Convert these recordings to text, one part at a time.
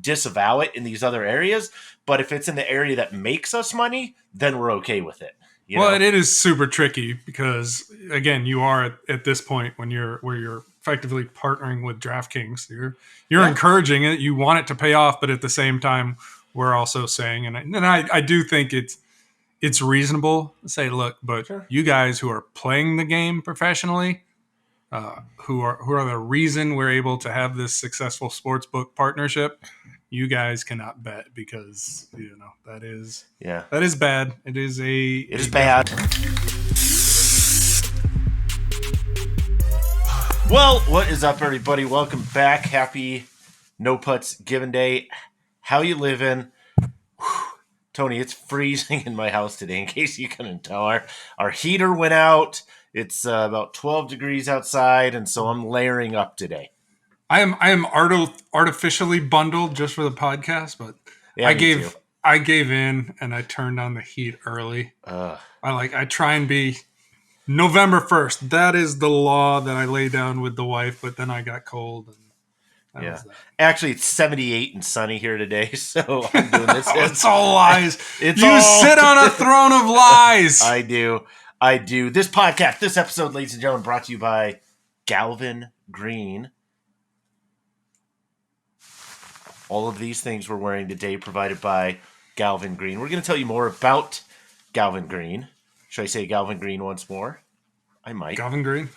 disavow it in these other areas. But if it's in the area that makes us money, then we're okay with it. Well, it is super tricky because, again, you are at this point where you're effectively partnering with DraftKings. You're encouraging it. You want it to pay off, but at the same time, we're also saying, and I do think it's reasonable to say, look, but you guys who are playing the game professionally, who are the reason we're able to have this successful sportsbook partnership, you guys cannot bet because that is bad. It is bad. Well, what is up, everybody? Welcome back. Happy NoPuttsGiven Day. How you living? Tony, it's freezing in my house today, in case you couldn't tell. Our heater went out. It's about 12 degrees outside, and so I'm layering up today. I am artificially bundled just for the podcast, but I gave in and I turned on the heat early. I try and be November 1st. That is the law that I lay down with the wife, but then I got cold. And Actually, it's 78 and sunny here today, so I'm doing this. It's all lies. Sit on a throne of lies. I do. This podcast, this episode, ladies and gentlemen, brought to you by Galvin Green. All of these things we're wearing today provided by Galvin Green. We're going to tell you more about Galvin Green. Should I say Galvin Green once more? I might. Galvin Green?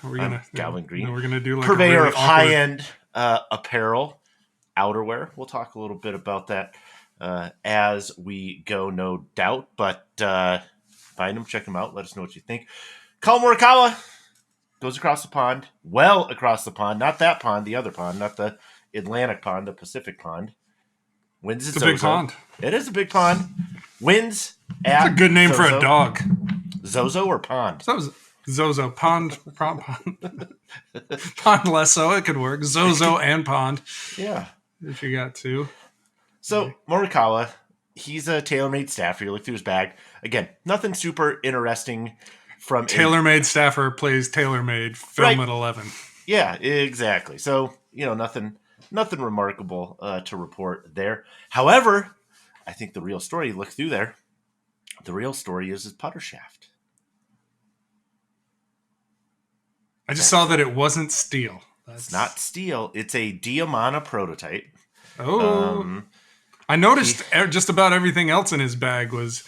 Galvin Green. We're going to do like purveyor of high-end apparel, outerwear. We'll talk a little bit about that as we go, no doubt. But find them, check them out. Let us know what you think. Colin Morikawa goes across the pond. Well across the pond. Not that pond, the other pond. Not the Atlantic pond, the Pacific pond. Wins at It's a big pond. It is a big pond. Wins at It's a good name Zozo. For a dog. Zozo or pond? Zozo. Pond. Pond less so. It could work. Zozo and pond. Yeah. If you got two. So, Morikawa, he's a TaylorMade staffer. You look through his bag. Again, nothing super interesting from TaylorMade staffer plays TaylorMade film at 11. Yeah, exactly. So, nothing remarkable to report there. However, I think the real story, look through there, the real story is his putter shaft. I just saw that it wasn't steel. It's not steel. It's a Diamana prototype. Oh. I noticed just about everything else in his bag was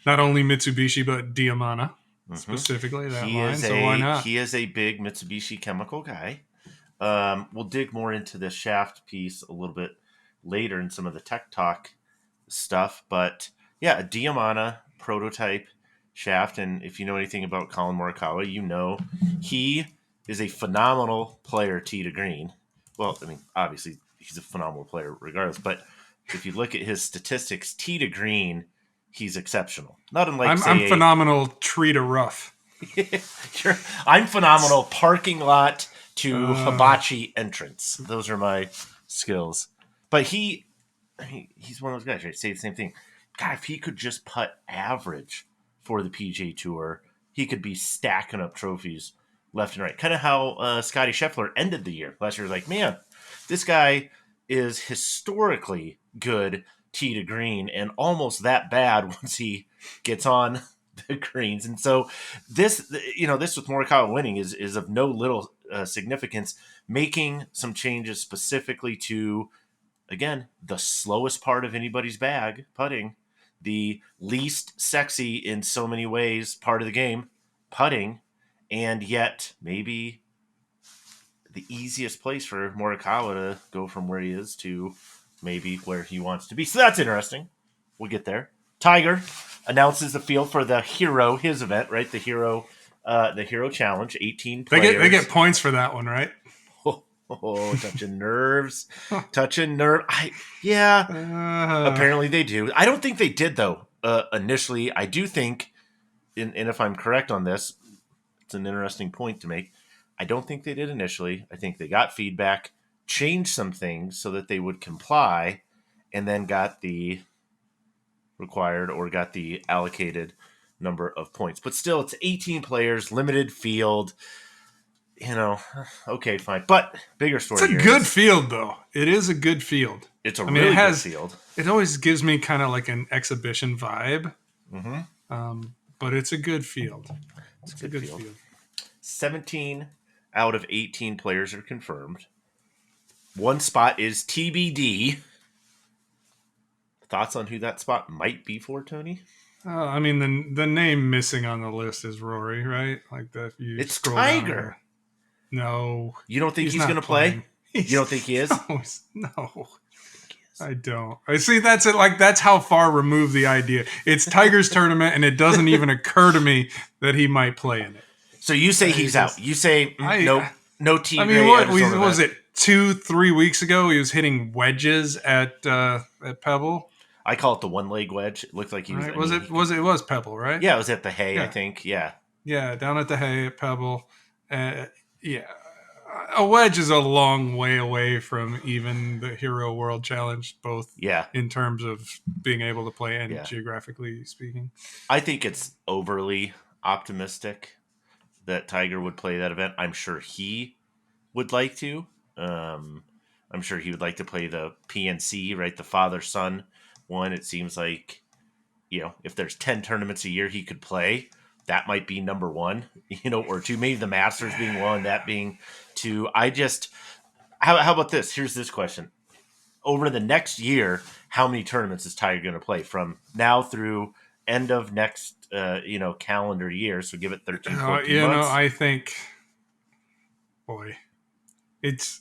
not only Mitsubishi, but Diamana, specifically that line. So why not? He is a big Mitsubishi chemical guy. We'll dig more into this shaft piece a little bit later in some of the tech talk stuff. But yeah, a Diamana prototype shaft. And if you know anything about Colin Morikawa, you know he is a phenomenal player tee to green. Well, I mean, obviously he's a phenomenal player regardless. But if you look at his statistics, tee to green, he's exceptional. Not unlike I'm phenomenal tree to rough. I'm phenomenal parking lot to hibachi entrance. Those are my skills. But he's one of those guys, right? Say the same thing. God, if he could just putt average for the PGA Tour, he could be stacking up trophies left and right. Kind of how Scotty Scheffler ended the year. Last year was like, man, this guy is historically good tee to green and almost that bad once he gets on the greens. And so this with Morikawa winning is of no little significance, making some changes specifically to, again, the slowest part of anybody's bag, putting, the least sexy in so many ways part of the game, putting, and yet maybe the easiest place for Morikawa to go from where he is to maybe where he wants to be. So that's interesting. We'll get there. Tiger announces the field for the Hero, his event, right? The Hero Challenge, 18 players. They get points for that one, right? Touching nerves. Apparently they do. I don't think they did, though, initially. I do think, and if I'm correct on this, it's an interesting point to make. I don't think they did initially. I think they got feedback, changed some things so that they would comply, and then got the required or got the allocated number of points. But still, it's 18 players, limited field. okay, fine. But bigger story It's a here good is field, though. It is a good field. it's a I mean, really good field. it always gives me kind of like an exhibition vibe, but it's a good field. It's a It's a good good field. field. 17 out of 18 players are confirmed. One spot is TBD. Thoughts on who that spot might be for, Tony? I mean, the name missing on the list is Rory, right? Like that. You It's scroll down and Tiger. go, no, You don't think he's going not to play? playing. You don't think he is? No, I don't. I see. That's it. Like that's how far removed the idea. It's Tiger's tournament, and it doesn't even occur to me that he might play in it. So you say he's out. You say no T. I mean, Gray what Arizona was event. it? 2-3 weeks ago, he was hitting wedges at Pebble. I call it the one leg wedge. It looked like he was. Right? I mean, It was Pebble, right? yeah, it was at the Hay, I Yeah. think. Yeah. Yeah, down at the Hay at Pebble. Yeah, a wedge is a long way away from even the Hero World Challenge, both Yeah. in terms of being able to play and Yeah. geographically speaking. I think it's overly optimistic that Tiger would play that event. I'm sure he would like to. I'm sure he would like to play the PNC, right? The father son one. It seems like, if there's 10 tournaments a year he could play, that might be number one, or two, maybe the Masters being one, that being two. How about this? Here's this question. Over the next year, how many tournaments is Tiger going to play from now through end of next, calendar year? So give it 13, 14 months. I think, boy, it's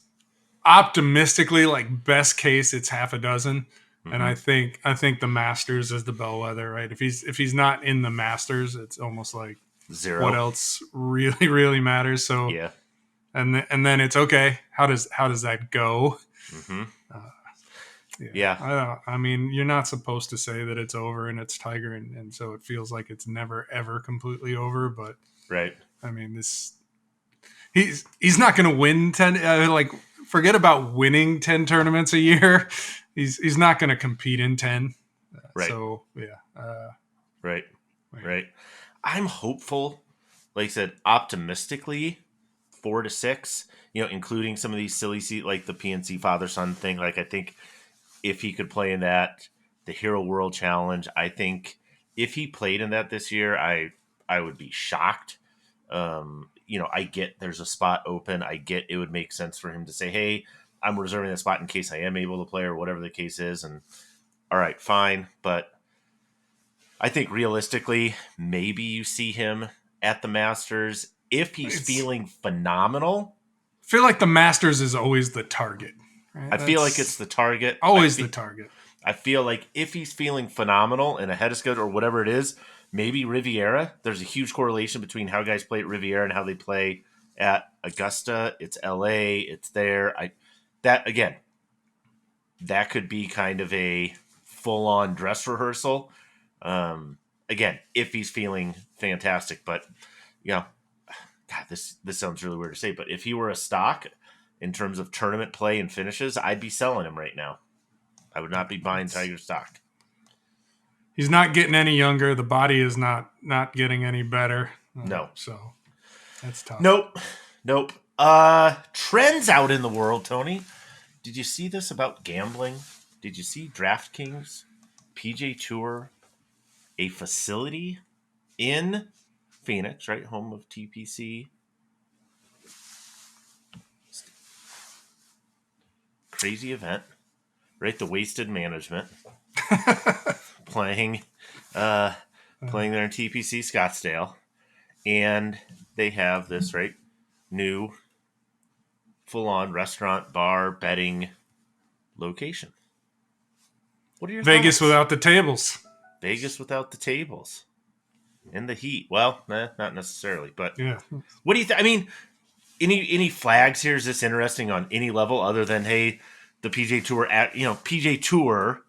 optimistically like best case it's half a dozen. And I think the Masters is the bellwether, right? If he's not in the Masters, it's almost like Zero. what else really really matters. So Yeah. and then it's okay. How does that go? Mm-hmm. Yeah. I mean, you're not supposed to say that it's over and it's Tiger, and so it feels like it's never ever completely over. But Right. I mean, he's not going to win 10. Like forget about winning 10 tournaments a year. He's not going to compete in 10. Right. So yeah. Right. I'm hopeful, like I said, optimistically 4 to 6, including some of these silly like the PNC father son thing. Like I think if he could play in that, the Hero World Challenge, I think if he played in that this year, I would be shocked. I get there's a spot open. I get it would make sense for him to say, hey, I'm reserving that spot in case I am able to play or whatever the case is. And all right, fine. But I think realistically, maybe you see him at the Masters if he's feeling phenomenal. I feel like the Masters is always the target. Right? I feel like it's the target. Always the target. I feel like if he's feeling phenomenal and ahead of schedule or whatever it is, maybe Riviera. There's a huge correlation between how guys play at Riviera and how they play at Augusta. It's LA. It's there. That could be kind of a full-on dress rehearsal. Again, if he's feeling fantastic, but God, this sounds really weird to say, but if he were a stock in terms of tournament play and finishes, I'd be selling him right now. I would not be buying Tiger stock. He's not getting any younger. The body is not getting any better. No. So that's tough. Nope. Trends out in the world, Tony. Did you see this about gambling? Did you see DraftKings, PGA Tour, a facility in Phoenix, right? Home of TPC. Crazy event, right? The Wasted Management playing there in TPC Scottsdale. And they have this, right? New full-on restaurant, bar, betting location. What are your Vegas thoughts? without the tables. Vegas without the tables. And the heat. Well, not necessarily, but yeah. What do you think? I mean, any flags here? Is this interesting on any level other than, hey, the PGA Tour PGA Tour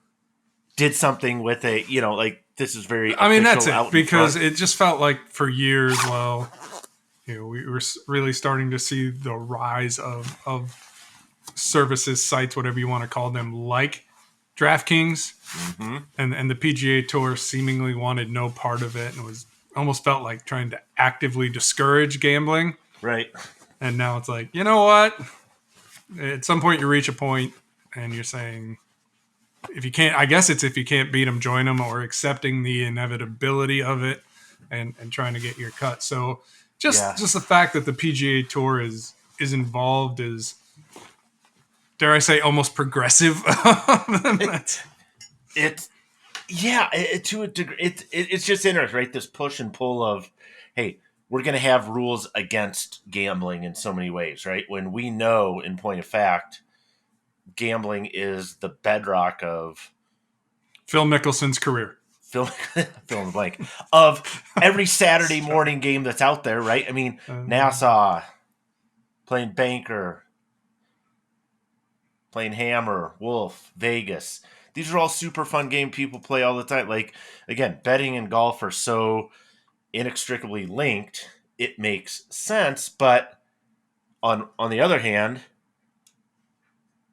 did something with a, like this is very I mean, that's official it, because it just felt like for years, we were really starting to see the rise of services, sites, whatever you want to call them, like DraftKings, and the PGA Tour seemingly wanted no part of it, and it was almost felt like trying to actively discourage gambling. Right. And now it's like, you know what? At some point, you reach a point, and you're saying, if you can't, I guess it's if you can't beat them, join them, or accepting the inevitability of it, and trying to get your cut. So Yeah. just the fact that the PGA Tour is involved is, dare I say, almost progressive. That's, It's yeah, to a degree, it's just interesting, right? This push and pull of, hey, we're going to have rules against gambling in so many ways, right? When we know, in point of fact, gambling is the bedrock of Phil Mickelson's career. fill fill in the blank of every Saturday morning game that's out there, right? I mean, Nassau, playing Banker, playing Hammer, Wolf, Vegas. These are all super fun game people play all the time. Like, again, betting and golf are so inextricably linked, it makes sense. But on the other hand,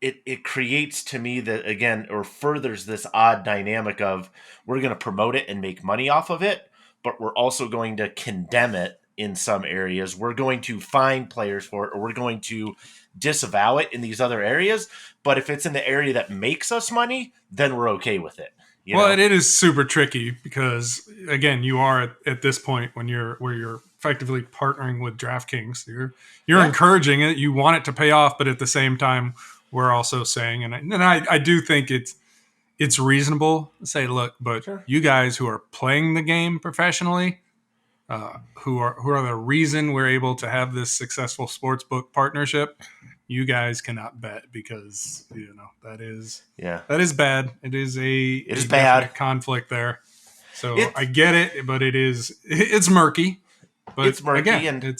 it creates to me that, again, or furthers this odd dynamic of, we're going to promote it and make money off of it, but we're also going to condemn it in some areas. We're going to fine players for it, or we're going to disavow it in these other areas. But if it's in the area that makes us money, then we're okay with it. Well, it is super tricky because, again, you are at this point when you're effectively partnering with DraftKings. You're encouraging it. You want it to pay off, but at the same time, we're also saying, and I do think it's reasonable to say, look, but Sure. you guys who are playing the game professionally, who are the reason we're able to have this successful sportsbook partnership, you guys cannot bet because that is bad. It is bad conflict there. So It's- I get it, but it's murky. But it's murky, again,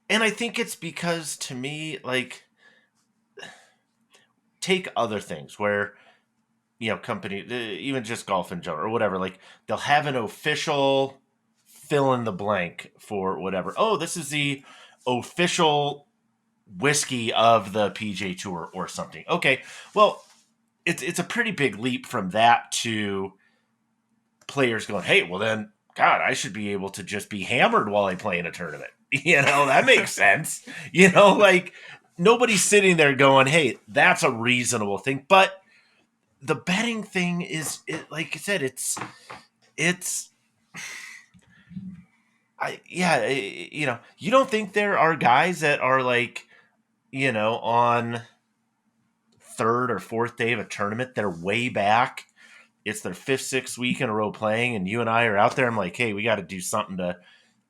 and I think it's because, to me, like, take other things where, company, even just golf in general or whatever, like, they'll have an official fill in the blank for whatever. Oh, this is the official whiskey of the PGA Tour or something. Okay, well, it's a pretty big leap from that to players going, hey, well then, God, I should be able to just be hammered while I play in a tournament. That makes sense. Like, nobody's sitting there going, hey, that's a reasonable thing. But the betting thing is, like I said, you don't think there are guys that are like, on third or fourth day of a tournament, they're way back. It's their fifth, sixth week in a row playing, and you and I are out there. I'm like, hey, we got to do something to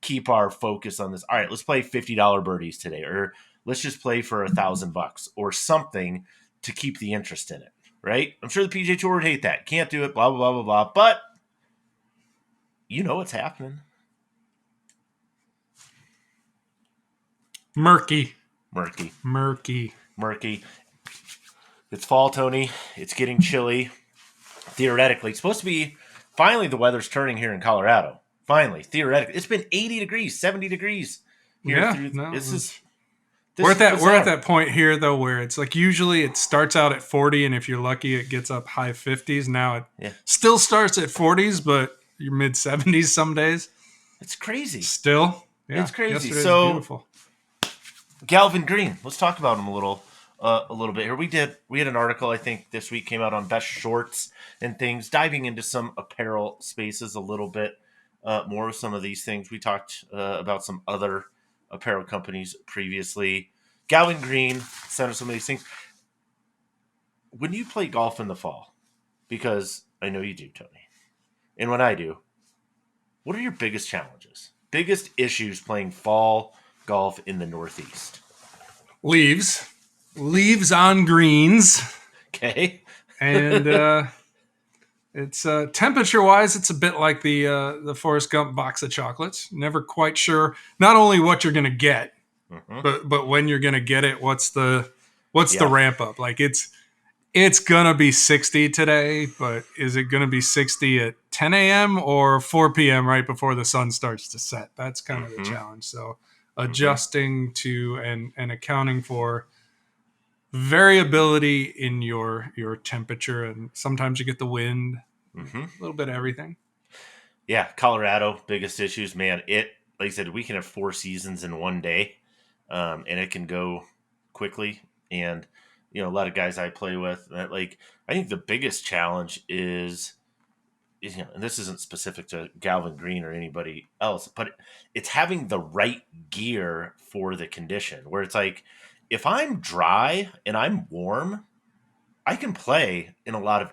keep our focus on this. All right, let's play $50 birdies today, or let's just play for $1,000 or something to keep the interest in it, right? I'm sure the PGA Tour would hate that. Can't do it, blah, blah, blah, blah, blah. But you know what's happening. murky. It's fall, Tony. It's getting chilly. Theoretically, it's supposed to be, finally the weather's turning here in Colorado. Finally, theoretically. It's been 80 degrees, 70 degrees here. We're at that point here, though, where it's like usually it starts out at 40, and if you're lucky, it gets up high 50s. Now it still starts at 40s, but you're mid 70s some days. It's crazy. Still. Yeah, it's crazy. Yesterday's So beautiful. Galvin Green, let's talk about him a little bit here. We had an article, I think, this week came out on best shorts and things, diving into some apparel spaces a little bit more of some of these things. We talked about some other apparel companies previously. Galvin Green sent us some of these things. When you play golf in the fall, because I know you do, Tony, and when I do, what are your biggest challenges, biggest issues playing fall golf in the Northeast? Leaves on greens. Okay. And it's temperature wise, it's a bit like the Forrest Gump box of chocolates. Never quite sure not only what you're gonna get, but when you're gonna get it. What's the ramp up? Like it's gonna be 60 today, but is it gonna be 60 at 10 a.m. or 4 p.m. right before the sun starts to set? That's kind of the challenge. So adjusting to and accounting for variability in your temperature, and sometimes you get the wind, a little bit of everything. Yeah, Colorado, biggest issues, man. Like I said, we can have 4 seasons in one day. and it can go quickly. And a lot of guys I play with, I think the biggest challenge is and this isn't specific to Galvin Green or anybody else, but it's having the right gear for the condition. Where it's like, if I'm dry and I'm warm, I can play in a lot of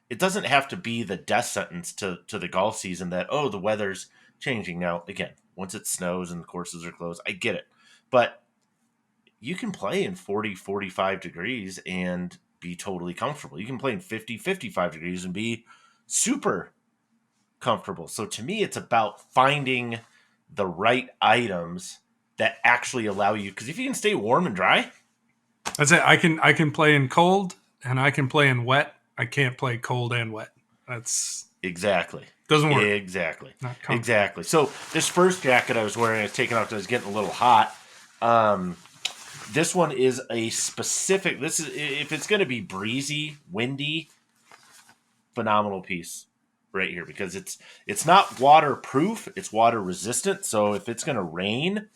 it doesn't have to be the death sentence to the golf season that the weather's changing. Now again, once it snows and the courses are closed, I get it, but you can play in 40, 45 degrees and be totally comfortable. You can play in 50, 55 degrees and be super comfortable. So to me, it's about finding the right items that actually allow you, because if you can stay warm and dry, that's it. I can play in cold and I can play in wet. I can't play cold and wet. That's exactly doesn't work. Exactly. So this first jacket I was wearing, I was taking off because I was getting a little hot. This one is a specific. This is if it's going to be breezy, windy, phenomenal piece right here, because it's not waterproof, it's water resistant. So if it's going to rain,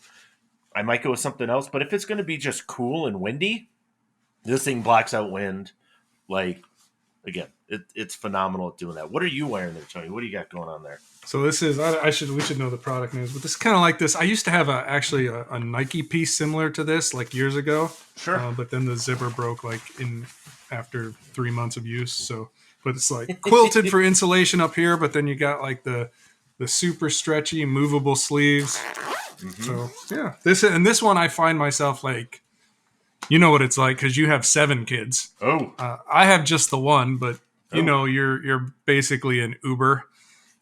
I might go with something else. But if it's going to be just cool and windy, this thing blocks out wind. Again, it's phenomenal at doing that. What are you wearing there, Tony? What do you got going on there? So this is we should know the product names, but this is kind of like this. I used to have a Nike piece similar to this like years ago. Sure. But then the zipper broke after 3 months of use. So, but it's like quilted for insulation up here, but then you got like the super stretchy movable sleeves. Mm-hmm. So yeah, this one I find myself like, you know what it's like because you have 7 kids. Oh, I have just the one, but you're basically an Uber.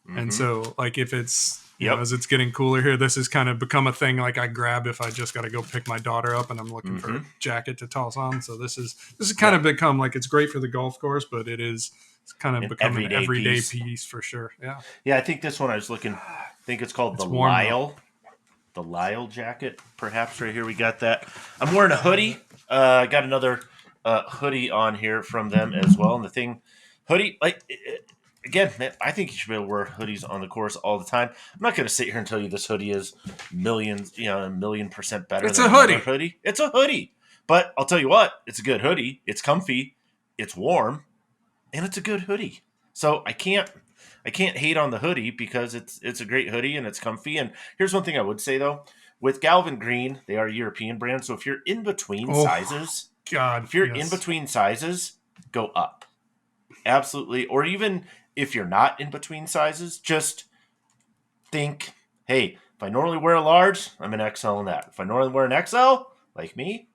Mm-hmm. And so, like, if it's as it's getting cooler here, this has kind of become a thing. Like, I grab if I just got to go pick my daughter up, and I'm looking for a jacket to toss on. So this has kind of become like it's great for the golf course, but it's kind of become an everyday piece for sure. Yeah. Yeah, I think this one I was looking. I think it's called the Lyle. The Lyle jacket, perhaps right here. We got that. I'm wearing a hoodie. I got another hoodie on here from them as well. And the hoodie, again, man, I think you should be able to wear hoodies on the course all the time. I'm not going to sit here and tell you this hoodie is a million% better. It's a hoodie. Hoodie. It's a hoodie. But I'll tell you what, it's a good hoodie. It's comfy. It's warm. And it's a good hoodie. So I can't hate on the hoodie because it's a great hoodie and it's comfy. And here's one thing I would say though, with Galvin Green, they are a European brand. So if you're in between sizes, in between sizes, go up. Absolutely. Or even if you're not in between sizes, just think, hey, if I normally wear a large, I'm an XL in that. If I normally wear an XL, like me,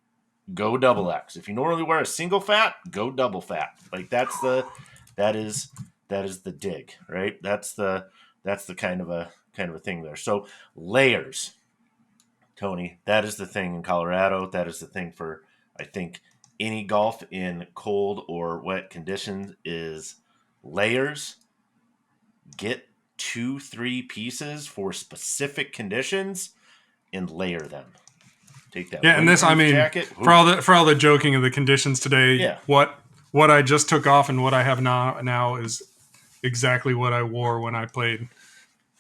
go double X. If you normally wear a single fat, go double fat. Like that is the dig, right? That's the kind of a thing there. So layers, Tony, that is the thing in Colorado. That is the thing for, I think, any golf in cold or wet conditions is layers. Get 2-3 pieces for specific conditions and layer them. Take that. Yeah, and this, I mean, jacket. For all the joking of the conditions today, yeah. What I just took off and what I have now is exactly what I wore when I played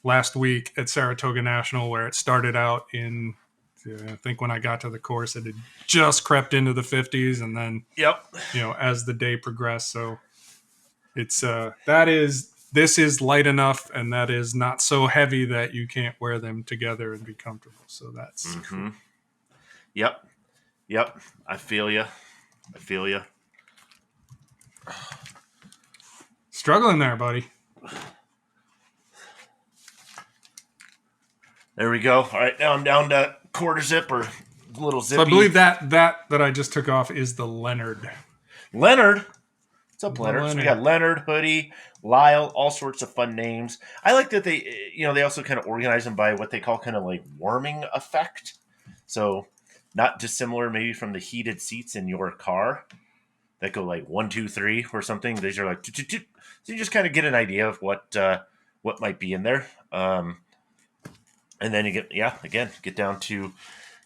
last week at Saratoga National, where it started out in, I think when I got to the course, it had just crept into the 50s, and then as the day progressed. So it's this is light enough, and that is not so heavy that you can't wear them together and be comfortable. So that's cool. Yep. I feel you. Struggling there, buddy. There we go. All right, now I'm down to quarter zip or little zippy. So I believe that I just took off is the Leonard. Leonard? What's up, Leonard? So we got Leonard, Hoodie, Lyle, all sorts of fun names. I like that they also kind of organize them by what they call kind of like warming effect. So not dissimilar maybe from the heated seats in your car that go like 1, 2, 3 or something. These are like 2, 2, 2. So you just kind of get an idea of what might be in there. And then you get down to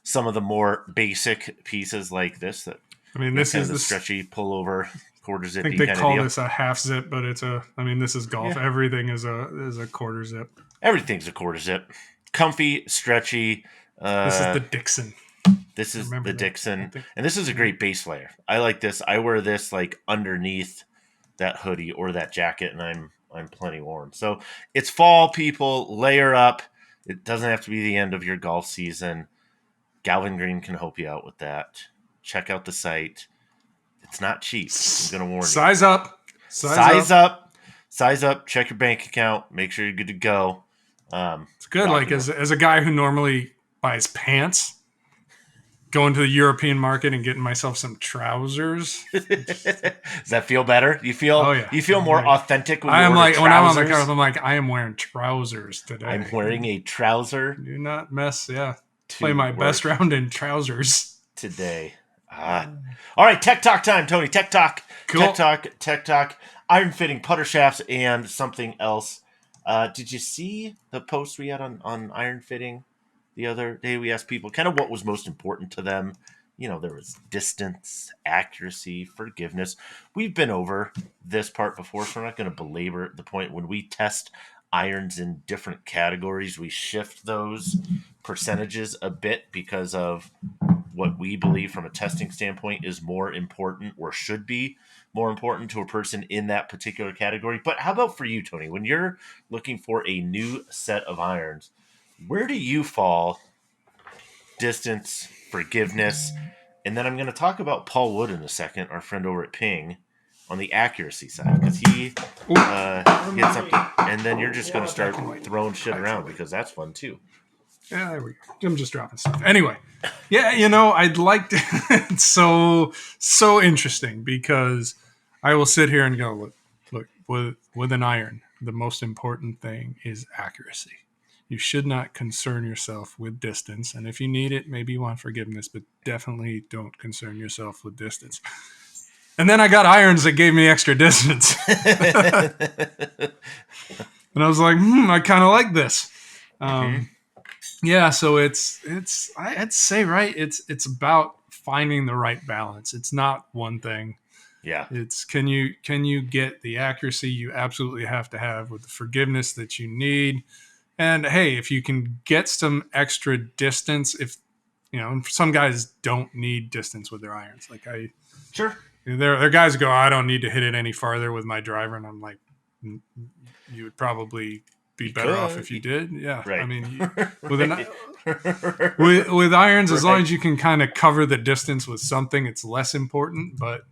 some of the more basic pieces like this. This is the stretchy pullover quarter zip. I think they call this a half zip, but this is golf. Yeah. Everything is a quarter zip. Everything's a quarter zip. Comfy, stretchy. This is the Dixon. This I is remember the that. I Dixon, think. and this is a great base layer. I like this. I wear this like underneath that hoodie or that jacket, and I'm plenty warm. So it's fall, people. Layer up. It doesn't have to be the end of your golf season. Galvin Green can help you out with that. Check out the site. It's not cheap. I'm going to warn you. Size up. Size up. Size up. Check your bank account. Make sure you're good to go. It's good. Like as a guy who normally buys pants, going to the European market and getting myself some trousers. Does that feel better? You feel Oh, yeah. you feel more authentic when you I am order like trousers? when I'm on the couch, I'm like, I am wearing trousers today. I'm wearing a trouser. Do not mess. Yeah. Play my best round in trousers today. All right, tech talk time, Tony. Tech talk. Cool. Tech talk. Iron fitting, putter shafts, and something else. Did you see the post we had on iron fitting the other day? We asked people kind of what was most important to them. There was distance, accuracy, forgiveness. We've been over this part before, so we're not going to belabor the point. When we test irons in different categories, we shift those percentages a bit because of what we believe from a testing standpoint is more important or should be more important to a person in that particular category. But how about for you, Tony? When you're looking for a new set of irons, where do you fall? Distance, forgiveness, and then I'm going to talk about Paul Wood in a second, our friend over at Ping, on the accuracy side, because he gets something, and then you're just going to start throwing shit around because that's fun too. Yeah, there we go. I'm just dropping stuff. Anyway, yeah, I'd like to. It's so interesting because I will sit here and go, look, with an iron, the most important thing is accuracy. You should not concern yourself with distance, and if you need it, maybe you want forgiveness, but definitely don't concern yourself with distance. And then I got irons that gave me extra distance, and I was like, I kind of like this. Yeah, so it's I'd say, right, it's about finding the right balance. It's not one thing. Yeah. It's can you get the accuracy you absolutely have to have with the forgiveness that you need. And hey, if you can get some extra distance, if some guys don't need distance with their irons. Like sure. There are guys who go, I don't need to hit it any farther with my driver, and I'm like, you would probably be better off if you did. Yeah. Right. I mean, with irons, as long as you can kind of cover the distance with something, it's less important. But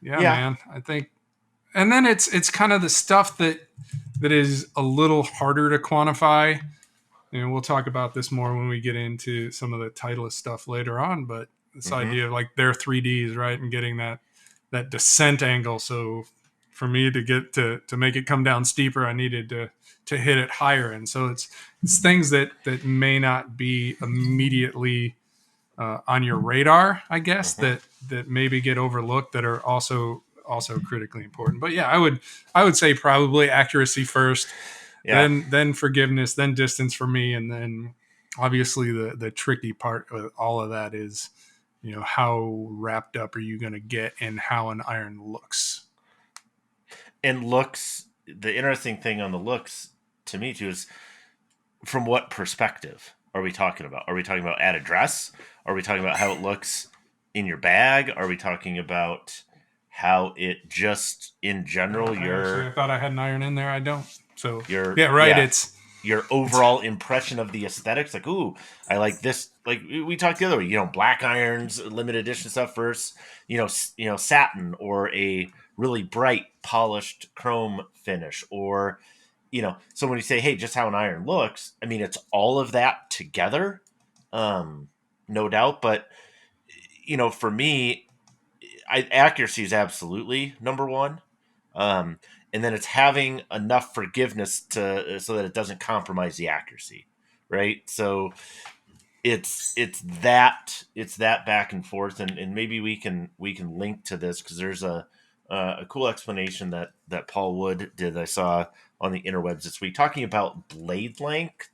yeah, man, I think, and then it's kind of the stuff that is a little harder to quantify. And we'll talk about this more when we get into some of the Titleist stuff later on. But this idea of like their 3Ds, right, and getting that descent angle. So for me to get to make it come down steeper, I needed to hit it higher. And so it's things that may not be immediately on your radar, I guess, that maybe get overlooked that are also critically important. But yeah, I would say probably accuracy first, then forgiveness, then distance for me, and then obviously the tricky part of all of that is, how wrapped up are you going to get in how an iron looks? And looks, the interesting thing on the looks to me too is from what perspective are we talking about? Are we talking about at address? Are we talking about how it looks in your bag? Are we talking about how it just in general I thought I had an iron in there. I don't. So it's your overall impression of the aesthetics. Like, ooh, I like this. Like we talked the other way, black irons, limited edition stuff versus, satin or a really bright polished chrome finish, or, so when you say, hey, just how an iron looks, I mean, it's all of that together. No doubt. But, for me, accuracy is absolutely number one. And then it's having enough forgiveness so that it doesn't compromise the accuracy, right? So it's that back and forth, and maybe we can link to this because there's a cool explanation that Paul Wood did I saw on the interwebs this week, talking about blade length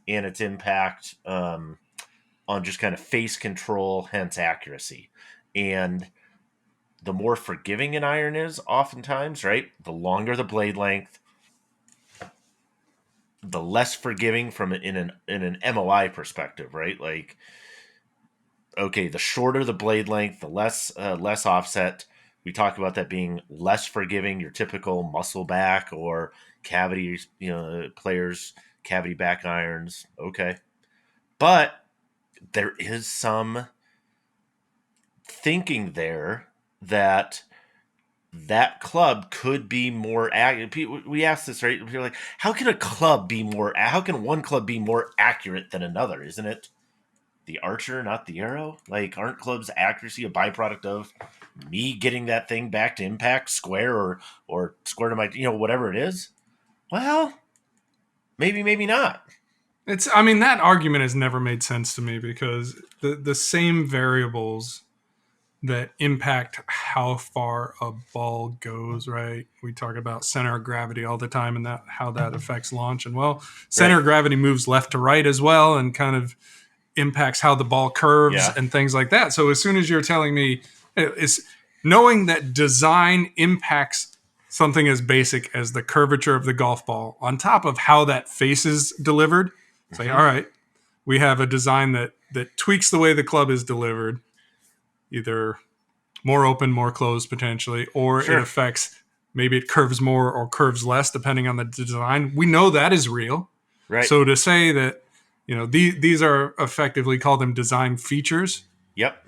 and its impact on just kind of face control, hence accuracy. And the more forgiving an iron is, oftentimes, right, the longer the blade length, the less forgiving from in an MOI perspective, right? Like okay, the shorter the blade length, the less offset. We talk about that being less forgiving. Your typical muscle back or cavity, players, cavity back irons. Okay, but there is some thinking there that club could be more accurate. We asked this, right? We're like, how can one club be more accurate than another? Isn't it the archer, not the arrow? Like, aren't clubs accuracy a byproduct of me getting that thing back to impact square or square to my, whatever it is? Well, maybe not. That argument has never made sense to me because the same variables that impact how far a ball goes, right? We talk about center of gravity all the time and how that affects launch. And center of gravity moves left to right as well and kind of impacts how the ball curves and things like that. So as soon as you're telling me it's knowing that design impacts something as basic as the curvature of the golf ball on top of how that face is delivered, say, all right, we have a design that tweaks the way the club is delivered, either more open, more closed potentially, or it affects, maybe it curves more or curves less depending on the design. We know that is real. Right. So to say that, these are effectively, call them design features. Yep.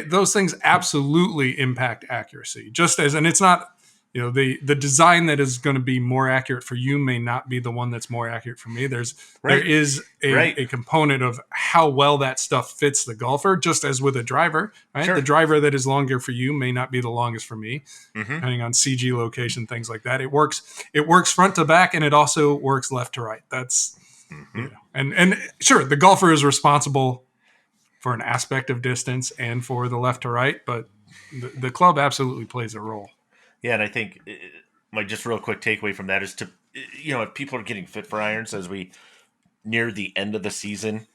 Those things absolutely impact accuracy. And it's not, the design that is going to be more accurate for you may not be the one that's more accurate for me. There is a component of how well that stuff fits the golfer, just as with a driver, right? Sure. The driver that is longer for you may not be the longest for me, depending on CG location, things like that. It works front to back, and it also works left to right. That's, and sure, the golfer is responsible for an aspect of distance and for the left to right, but the club absolutely plays a role. Yeah, and I think my just real quick takeaway from that is to, if people are getting fit for irons as we near the end of the season,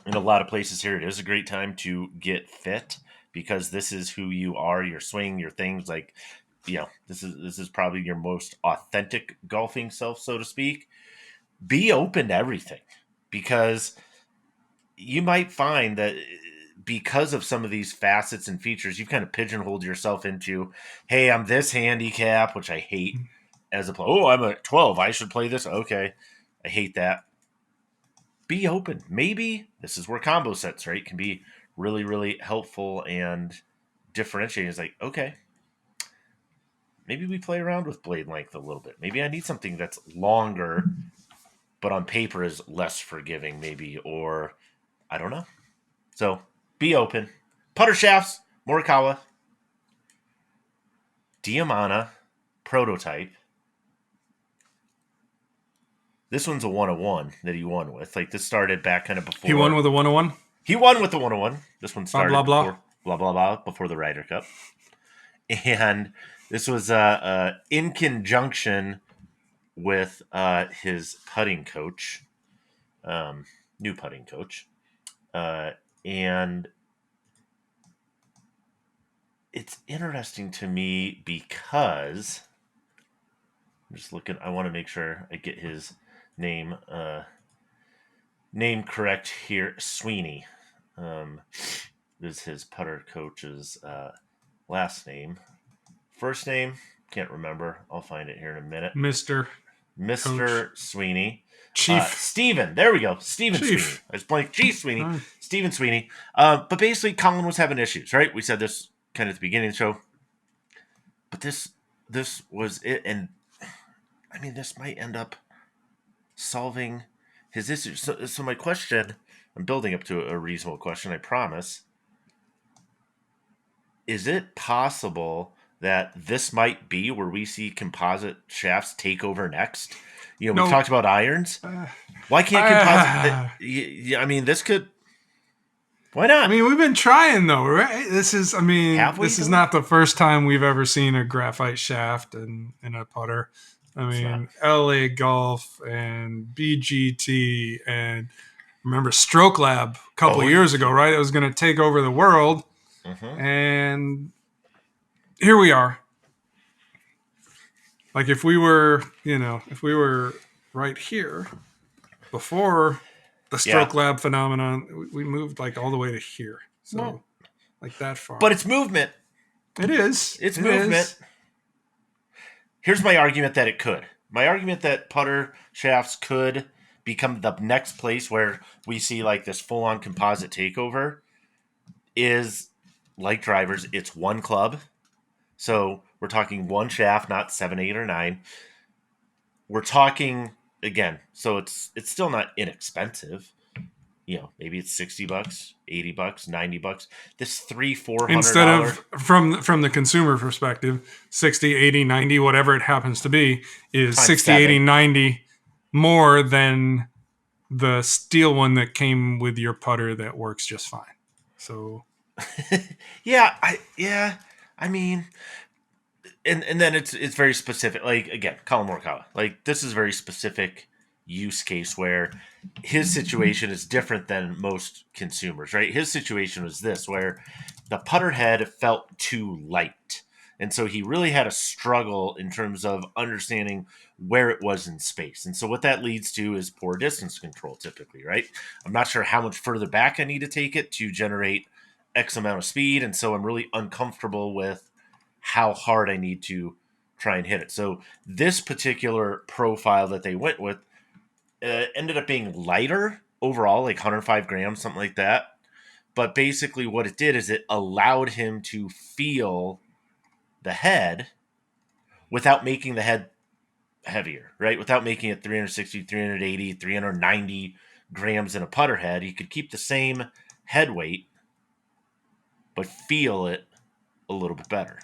in a lot of places here, it is a great time to get fit because this is who you are, your swing, your things. Like, this is probably your most authentic golfing self, so to speak. Be open to everything because you might find that because of some of these facets and features, you've kind of pigeonholed yourself into, hey, I'm this handicap, which I hate as a player. Oh, I'm a 12. I should play this. Okay. I hate that. Be open. Maybe this is where combo sets, right, can be really, really helpful and differentiating. It's like, okay, maybe we play around with blade length a little bit. Maybe I need something that's longer, but on paper is less forgiving, maybe, or I don't know. So be open. Putter shafts, Morikawa. Diamana, prototype. This one's a 101 that he won with. Like, this started back kind of before. He won with a 101? He won with the 101. This one started before the Ryder Cup. And this was in conjunction with his putting coach, new putting coach. And it's interesting to me because I'm just looking. I want to make sure I get his name correct here. Sweeney is his putter coach's last name. First name, can't remember. I'll find it here in a minute. Mr. Sweeney. Chief. Steven. There we go. Steven Sweeney. I was blank. Chief Sweeney. Steven Sweeney. But basically, Colin was having issues, right? We said this kind of at the beginning of the show. But this was it. And, I mean, this might end up solving his issues. So my question, I'm building up to a reasonable question, I promise. Is it possible that this might be where we see composite shafts take over next? We talked about irons. Why can't composite? I mean, this could. Why not? I mean, we've been trying though, right? This is not the first time we've ever seen a graphite shaft in a putter. I mean, LA Golf and BGT and remember Stroke Lab a couple of years ago, right? It was going to take over the world. And here we are. Like if we were right here before the Stroke Lab phenomenon, we moved like all the way to here. So Well, like that far. but it's movement. It is. It's It movement. is. Here's my argument that it could. My argument that putter shafts could become the next place where we see like this full-on composite takeover is like drivers. It's one club. So we're talking one shaft, not 7, 8, or 9. We're talking again. So it's still not inexpensive. Maybe it's $60, $80, $90. This $300-$400 Instead of from the consumer perspective, 60, 80, 90, whatever it happens to be, is Times 60, 7. 80, 90 more than the steel one that came with your putter that works just fine. So I mean, and then it's very specific. Like again, Colin Morikawa. Like this is a very specific use case where his situation is different than most consumers, right? His situation was this, where the putter head felt too light. And so he really had a struggle in terms of understanding where it was in space. And so what that leads to is poor distance control typically, right? I'm not sure how much further back I need to take it to generate X amount of speed. And so I'm really uncomfortable with how hard I need to try and hit it. So this particular profile that they went with ended up being lighter overall, like 105 grams, something like that. But basically what it did is it allowed him to feel the head without making the head heavier, right? Without making it 360, 380, 390 grams in a putter head. He could keep the same head weight, but feel it a little bit better.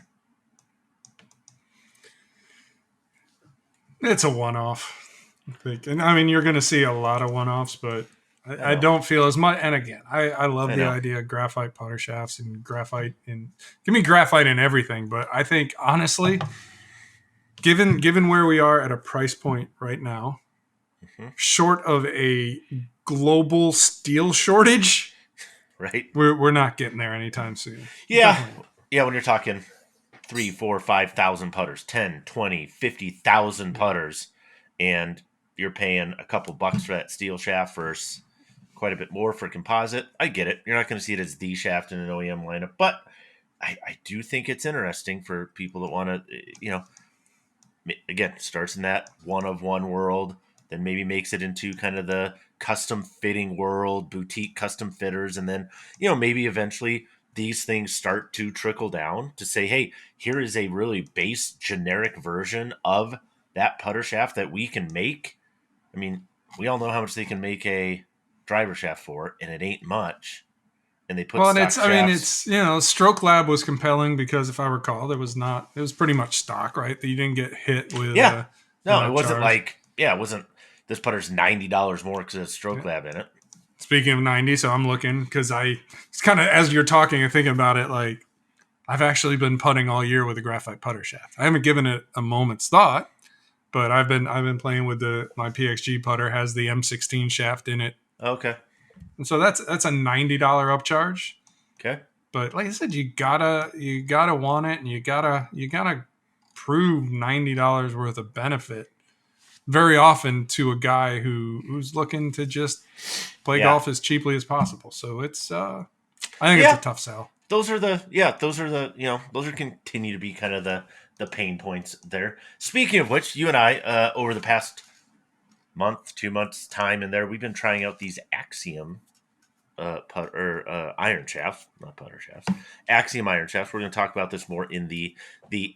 it's a one-off. I think. And I mean, you're going to see a lot of one-offs, but I don't feel as much. And again, I love the idea of graphite putter shafts and graphite in. Give me graphite in everything, but I think honestly, given where we are at a price point right now, short of a global steel shortage, right? We're not getting there anytime soon. Yeah, Definitely. yeah. When you're talking 3, 4, 5,000 putters, 10, 20, 50,000 putters, and you're paying a couple bucks for that steel shaft versus quite a bit more for composite. I get it. You're not going to see it as the shaft in an OEM lineup, but I do think it's interesting for people that want to, again, starts in that one of one world, then maybe makes it into kind of the custom fitting world, boutique custom fitters, and then, maybe eventually these things start to trickle down to say, hey, here is a really base generic version of that putter shaft that we can make. I mean, we all know how much they can make a driver shaft for, and it ain't much. And they put Well, and stock it's shafts. Stroke Lab was compelling because if I recall, it was pretty much stock, right? That you didn't get hit with Yeah. No, an it wasn't upcharge. it wasn't this putter's $90 more because it's Stroke Lab in it. Speaking of 90, so I'm looking because it's kind of as you're talking and thinking about it, like I've actually been putting all year with a graphite putter shaft. I haven't given it a moment's thought, but I've been playing with my PXG putter has the M16 shaft in it, Okay. and so that's a $90 upcharge. Okay. But like I said, you gotta want it, and you gotta prove $90 worth of benefit very often to a guy who's looking to just play golf as cheaply as possible. So it's I think it's a tough sell. Those are continue to be kind of the pain points there. Speaking of which, you and I over the past month, 2 months time in there, we've been trying out these Axiom iron shafts, not putter shafts, Axiom iron shafts. We're going to talk about this more in the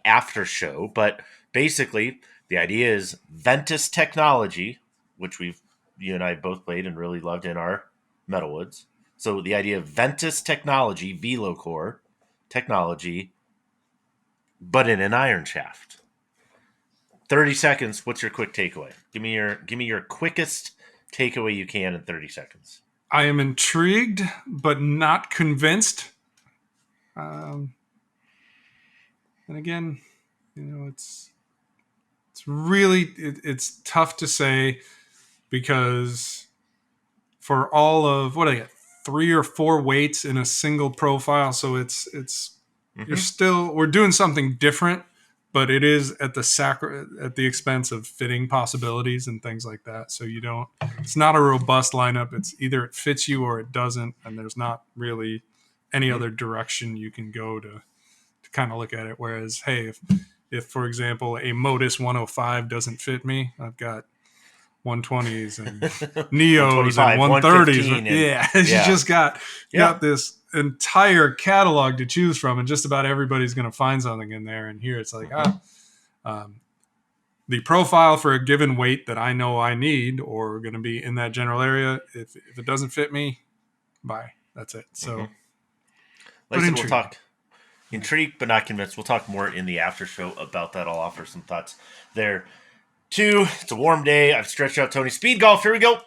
after show, but basically the idea is Ventus technology, which you and I both played and really loved in our Metalwoods. So the idea of Ventus technology, VeloCore technology, but in an iron shaft. 30 seconds. What's your quick takeaway? Give me your quickest takeaway you can in 30 seconds. I am intrigued, but not convinced. And again, it's really it's tough to say because for all of what I get 3 or 4 weights in a single profile, so it's we're doing something different, but it is at the expense of fitting possibilities and things like that. So it's not a robust lineup. It's either it fits you or it doesn't, and there's not really any other direction you can go to kind of look at it. Whereas, hey, if for example a Modus 105 doesn't fit me, I've got 120s and Neos and 130s. And, yeah, you just got this entire catalog to choose from, and just about everybody's going to find something in there. And here it's like, the profile for a given weight that I know I need or going to be in that general area. If it doesn't fit me, bye. That's it. So, like I said, we'll talk. Intrigued but not convinced. We'll talk more in the after show about that. I'll offer some thoughts there too. It's a warm day. I've stretched out Tony. Speed golf. Here we go.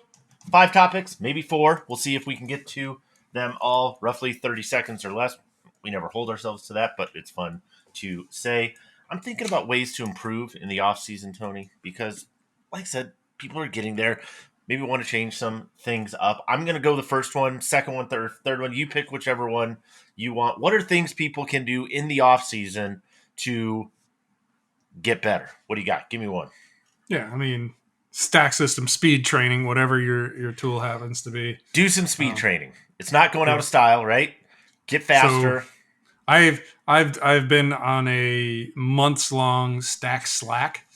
5 topics, maybe 4. We'll see if we can get to them all roughly 30 seconds or less. We never hold ourselves to that, but it's fun to say. I'm thinking about ways to improve in the off season, Tony, because like I said, people are getting there. Maybe want to change some things up. I'm going to go the first one, second one, third one. You pick whichever one you want. What are things people can do in the off season to get better? What do you got? Give me one. Yeah, I mean, stack system, speed training, whatever your tool happens to be. Do some speed training. It's not going out of style, right? Get faster. So I've been on a months-long stack Slack.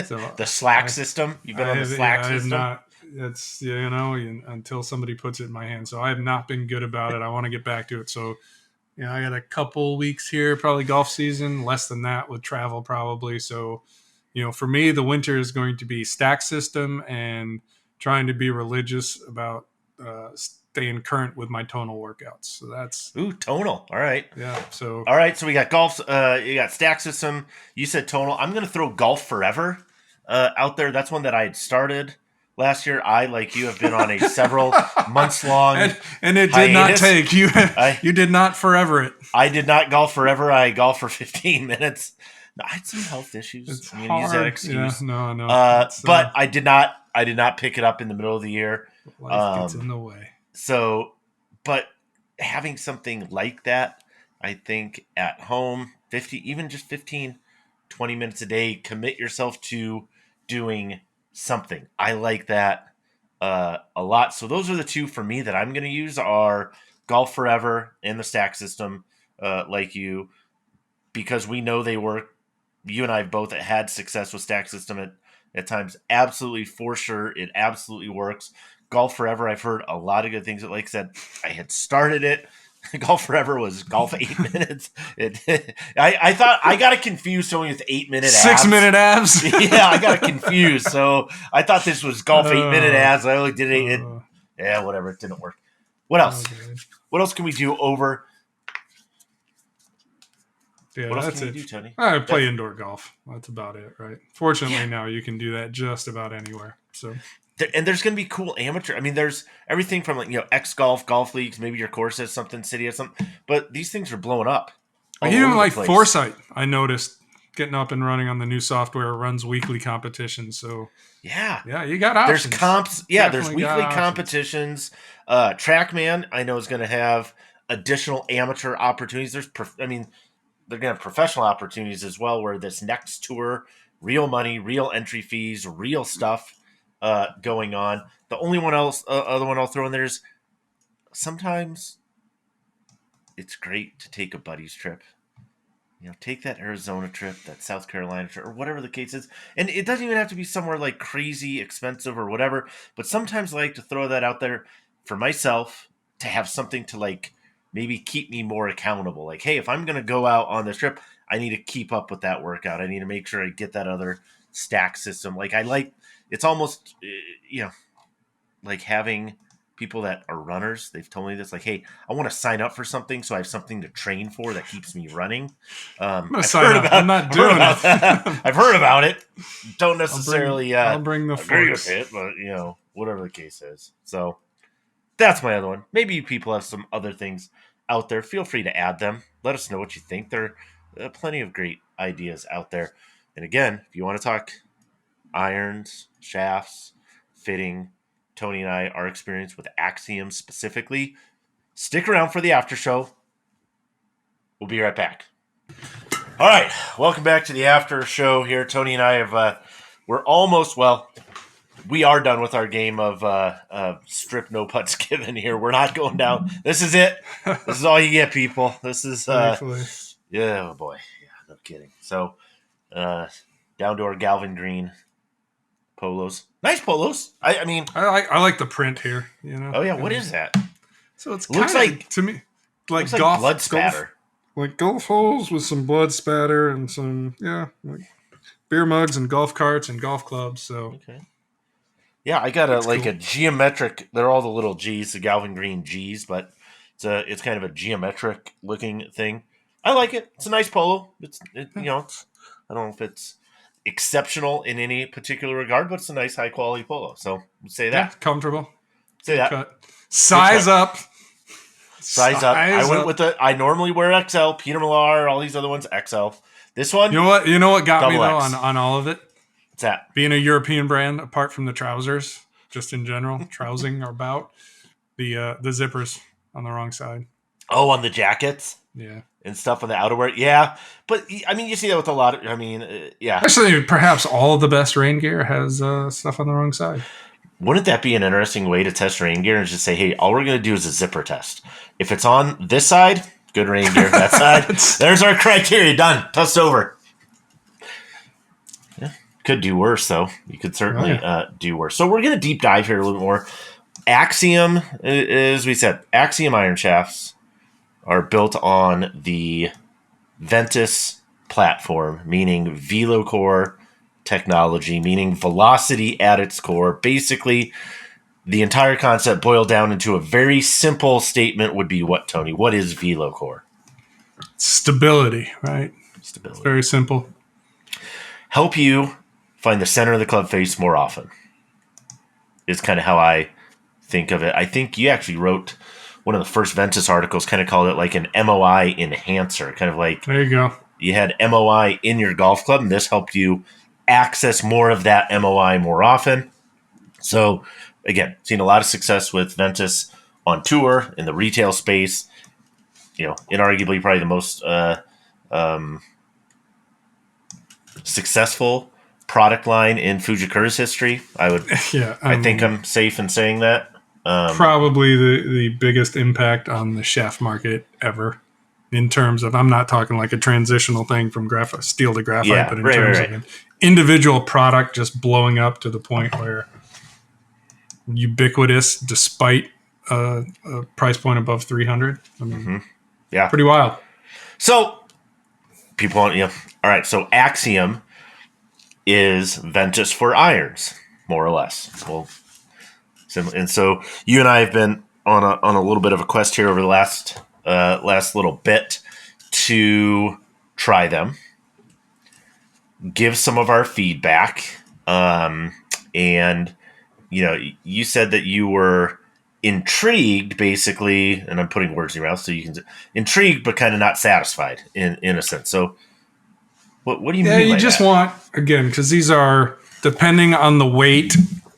So the Slack system? You've been on the Slack system? I have not. It's, until somebody puts it in my hand. So I have not been good about it. I want to get back to it. So, I got a couple weeks here, probably golf season, less than that with travel probably. So, for me, the winter is going to be stack system and trying to be religious about staying current with my tonal workouts. So that's tonal. All right. Yeah. So all right. So we got golf. You got stack system. You said tonal. I'm going to throw Golf Forever out there. That's one that I had started last year. I, like you, have been on a several months long and it did hiatus. not take you. You did not forever it. I did not golf forever. I golfed for 15 minutes. I had some health issues. It's I'm going to use that excuse. Yeah, no. But I did not pick it up in the middle of the year. Life gets in the way. So, but having something like that, I think at home, 15, 20 minutes a day, commit yourself to doing something. I like that a lot. So those are the 2 for me that I'm going to use are Golf Forever and the stack system, like you, because we know they work. You and I have both had success with stack system at times. Absolutely, for sure. It absolutely works. Golf Forever, I've heard a lot of good things. Like I said, I had started it. Golf Forever was golf 8 minutes. I thought I got it confused so with 8-minute abs. 6-minute abs? Yeah, I got it confused. So I thought this was golf 8-minute abs. I only did it. Whatever. It didn't work. What else? What else can we do over? Yeah, what else that's can it. we do, Tony? I play indoor golf. That's about it, right? Fortunately, now you can do that just about anywhere. So. And there's going to be cool amateur. I mean, there's everything from X golf leagues. Maybe your course has something, city has something. But these things are blowing up. Even like Foresight, I noticed getting up and running on the new software runs weekly competitions. So yeah, you got options. There's comps. Yeah, Definitely there's weekly competitions. TrackMan, I know, is going to have additional amateur opportunities. They're going to have professional opportunities as well. Where this next tour, real money, real entry fees, real stuff. Going on. The only other one I'll throw in there is sometimes it's great to take a buddy's trip. Take that Arizona trip, that South Carolina trip, or whatever the case is. And it doesn't even have to be somewhere like crazy expensive or whatever. But sometimes I like to throw that out there for myself to have something to maybe keep me more accountable. Like, hey, if I'm going to go out on this trip, I need to keep up with that workout. I need to make sure I get that other stack system. It's almost, like having people that are runners. They've told me this, like, hey, I want to sign up for something so I have something to train for that keeps me running. I'm going to sign up. I'm not doing it. I've heard about it. Don't necessarily I'll bring the agree force. with it, but, whatever the case is. So that's my other one. Maybe you people have some other things out there. Feel free to add them. Let us know what you think. There are plenty of great ideas out there. And again, if you want to talk irons, shafts, fitting, Tony and I, our experience with Axiom specifically, stick around for the after show. We'll be right back. All right, welcome back to the after show here. Tony and I we're almost, we are done with our game of strip no putts given here. We're not going down. This is it. This is all you get, people. This is yeah, oh boy. Yeah, no kidding. So down to our Galvin Green polos. Nice polos. I mean, I like the print here. Oh yeah, what is that? So it looks like to me like golf blood spatter. Like golf holes with some blood spatter and some like beer mugs and golf carts and golf clubs. So okay. Yeah, I got a geometric. They're all the little G's, the Galvin Green G's, but it's kind of a geometric looking thing. I like it. It's a nice polo. I don't know if it's exceptional in any particular regard, but it's a nice high quality polo. So say that. Yeah, comfortable. Say that. Cut. Size up. Size up. I went with I normally wear XL. Peter Millar, all these other ones XL. This one. You know what got me though X. on all of it? What's that? Being a European brand, apart from the trousers, just in general, trousing or bout, the zippers on the wrong side. Oh, on the jackets? Yeah. And stuff on the outerwear? Yeah. But, I mean, you see that with a lot of, yeah. Actually, perhaps all of the best rain gear has stuff on the wrong side. Wouldn't that be an interesting way to test rain gear and just say, hey, all we're going to do is a zipper test. If it's on this side, good rain gear. That side, there's our criteria. Done. Test over. Could do worse, though. You could certainly do worse. So we're going to deep dive here a little bit more. Axiom, as we said, Axiom iron shafts are built on the Ventus platform, meaning VeloCore technology, meaning velocity at its core. Basically, the entire concept boiled down into a very simple statement would be what, Tony? What is VeloCore? Stability, right? Stability. It's very simple. Help you find the center of the club face more often is kind of how I think of it. I think you actually wrote one of the first Ventus articles, kind of called it like an MOI enhancer, kind of like there you go. You had MOI in your golf club, and this helped you access more of that MOI more often. So again, seen a lot of success with Ventus on tour in the retail space. Inarguably probably the most successful product line in Fujikura's history. I think I'm safe in saying that. Probably the biggest impact on the shaft market ever, in terms of, I'm not talking like a transitional thing from steel to graphite, but in terms of an individual product just blowing up to the point where ubiquitous, despite a price point above 300. I mean, pretty wild. So people want all right. So Axiom is Ventus for irons, more or less. Well, and so you and I have been on a little bit of a quest here over the last little bit to try them, give some of our feedback, and you said that you were intrigued, basically, and I'm putting words in your mouth, so you can intrigued but kind of not satisfied in a sense. So what do you mean? Yeah, you just want, again, because these are, depending on the weight,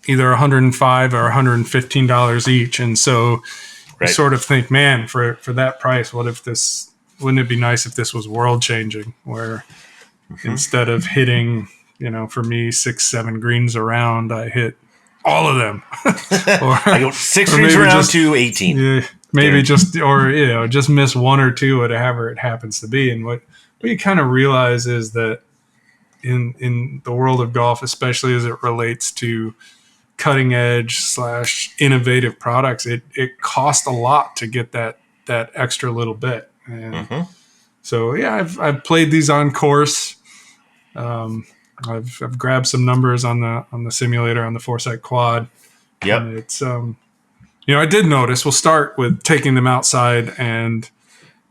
either $105 or $115 each, and so you sort of think, man, for that price, wouldn't it be nice if this was world changing, where instead of hitting, for me 6-7 greens around, I hit all of them, or I go 6 greens around to 18. Yeah, maybe just miss one or two, whatever it happens to be. And what you kind of realize is that in the world of golf, especially as it relates to cutting edge / innovative products, it costs a lot to get that extra little bit. And so I've played these on course. I've grabbed some numbers on the simulator on the Foresight Quad. Yep. And it's I did notice, we'll start with taking them outside and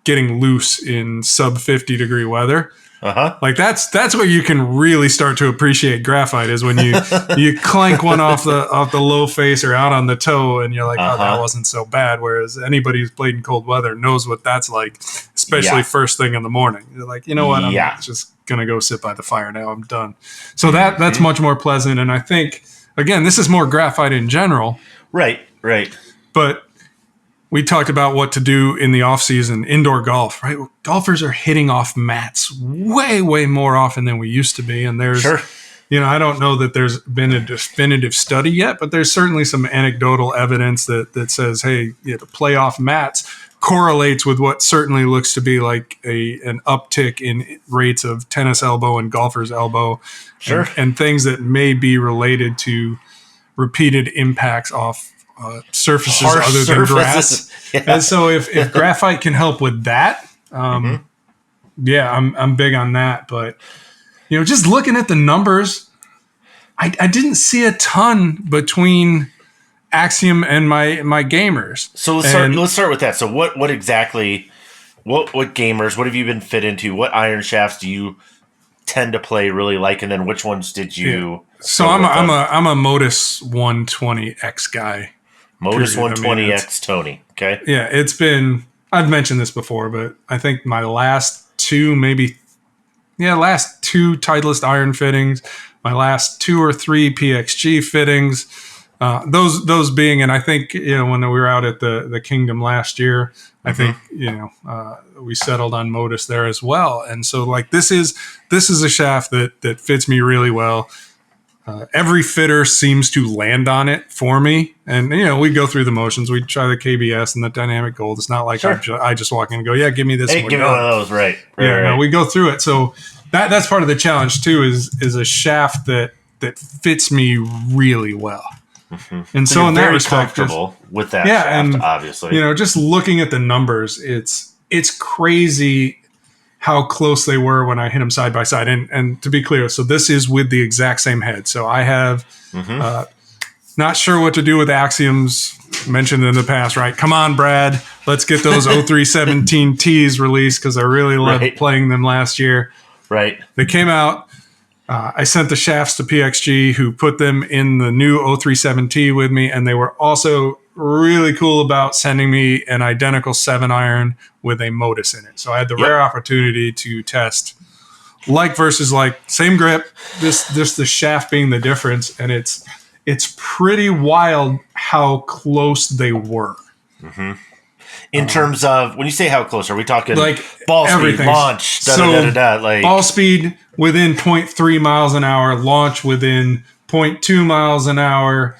getting loose in sub 50 degree weather. Like that's where you can really start to appreciate graphite, is when you clank one off the low face or out on the toe, and you're like, oh, that wasn't so bad. Whereas anybody who's played in cold weather knows what that's like, especially first thing in the morning. You're like, you know what, I'm just gonna go sit by the fire now. I'm done. So that's much more pleasant. And I think, again, this is more graphite in general. Right. But we talked about what to do in the off season, indoor golf, right? Golfers are hitting off mats way, way more often than we used to be. And there's I don't know that there's been a definitive study yet, but there's certainly some anecdotal evidence that says, hey, the playoff mats correlates with what certainly looks to be like an uptick in rates of tennis elbow and golfer's elbow, Sure. and things that may be related to repeated impacts off surfaces Harsh other than grass. Yeah. And so if graphite can help with that, yeah, I'm big on that. But just looking at the numbers, I didn't see a ton between Axiom and my gamers. So let's start with that. So what exactly, what gamers, what have you been fit into? What iron shafts do you tend to play really like, and then which ones did you? Yeah. So I'm a Modus 120X guy. Modus 120X Tony. Okay. Yeah, I've mentioned this before, but I think my last two Titleist iron fittings, my last 2 or 3 PXG fittings, those being, and I think when we were out at the Kingdom last year, I think we settled on Modus there as well. And so like this is a shaft that fits me really well. Every fitter seems to land on it for me, and we go through the motions. We try the KBS and the dynamic gold. It's not like sure. I just walk in and go, yeah, give me this. Hey, give me one of those, right? Yeah, right. No, we go through it. So that's part of the challenge too. Is a shaft that fits me really well. Mm-hmm. And so in that respect, comfortable with that shaft, and obviously, just looking at the numbers, it's crazy how close they were when I hit them side by side. And to be clear, so this is with the exact same head. So I have not sure what to do with Axioms mentioned in the past, right? Come on, Brad. Let's get those 0317Ts released because I really loved playing them last year. Right. They came out. I sent the shafts to PXG, who put them in the new 037T with me, and they were also really cool about sending me an identical 7-iron with a Modus in it. So I had the rare opportunity to test like versus like, same grip, this the shaft being the difference, and it's pretty wild how close they were. Mm-hmm. In terms of, when you say how close, are we talking like ball everything. Speed, launch, like ball speed within 0.3 miles an hour, launch within 0.2 miles an hour.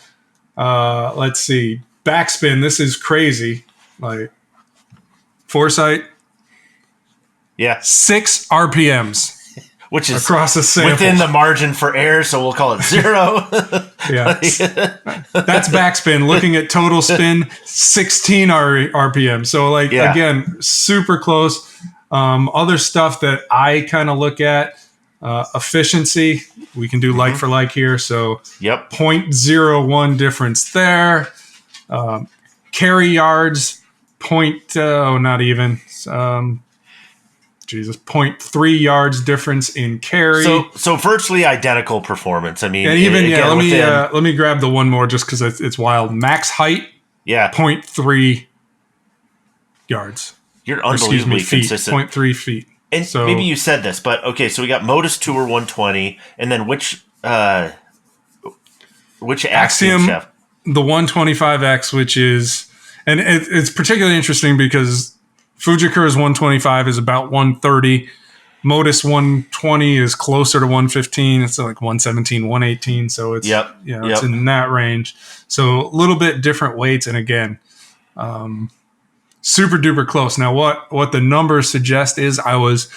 Let's see, backspin. This is crazy. Like foresight. Yeah. 6 RPMs. Which is across a sample. Within the margin for error, so we'll call it 0. Yeah. That's backspin. Looking at total spin, 16 RPM. So again, super close. Other stuff that I kind of look at, efficiency. We can do like for like here. So 0.01 difference there. Carry yards, not even. 0.3 yards difference in carry. So virtually identical performance. I mean, and even let me grab the one more just because it's wild. Max height, 0.3 yards. You're unbelievably consistent. 0.3 feet. And so, maybe you said this, but okay. So we got Modus Tour 120, and then which Axiom shaft? The 125X, which is, and it's particularly interesting because Fujikura's 125 is about 130. Modus 120 is closer to 115. It's like 117, 118. So it's it's in that range. So a little bit different weights, and again, super duper close. Now what the numbers suggest is I was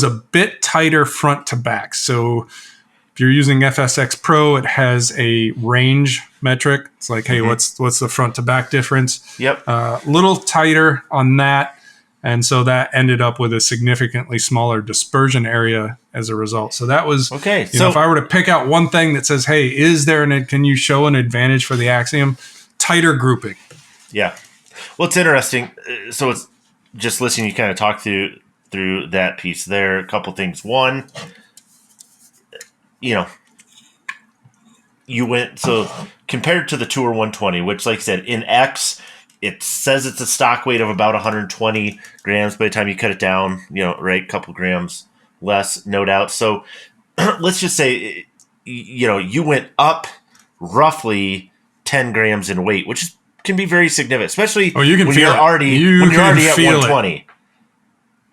a bit tighter front to back. So if you're using FSX Pro, it has a range metric. It's like, hey, what's the front to back difference? Yep. Little tighter on that. And so that ended up with a significantly smaller dispersion area as a result. So that was okay. So if I were to pick out one thing that says, hey, can you show an advantage for the Axiom? Tighter grouping. Yeah. Well, it's interesting. So it's just listening, you kind of talk through that piece there. A couple things. One, you went, so compared to the Tour 120, which like I said, in X, it says it's a stock weight of about 120 grams by the time you cut it down, right? A couple grams less, no doubt. So let's just say, you went up roughly 10 grams in weight, which can be very significant, especially when you're already at 120.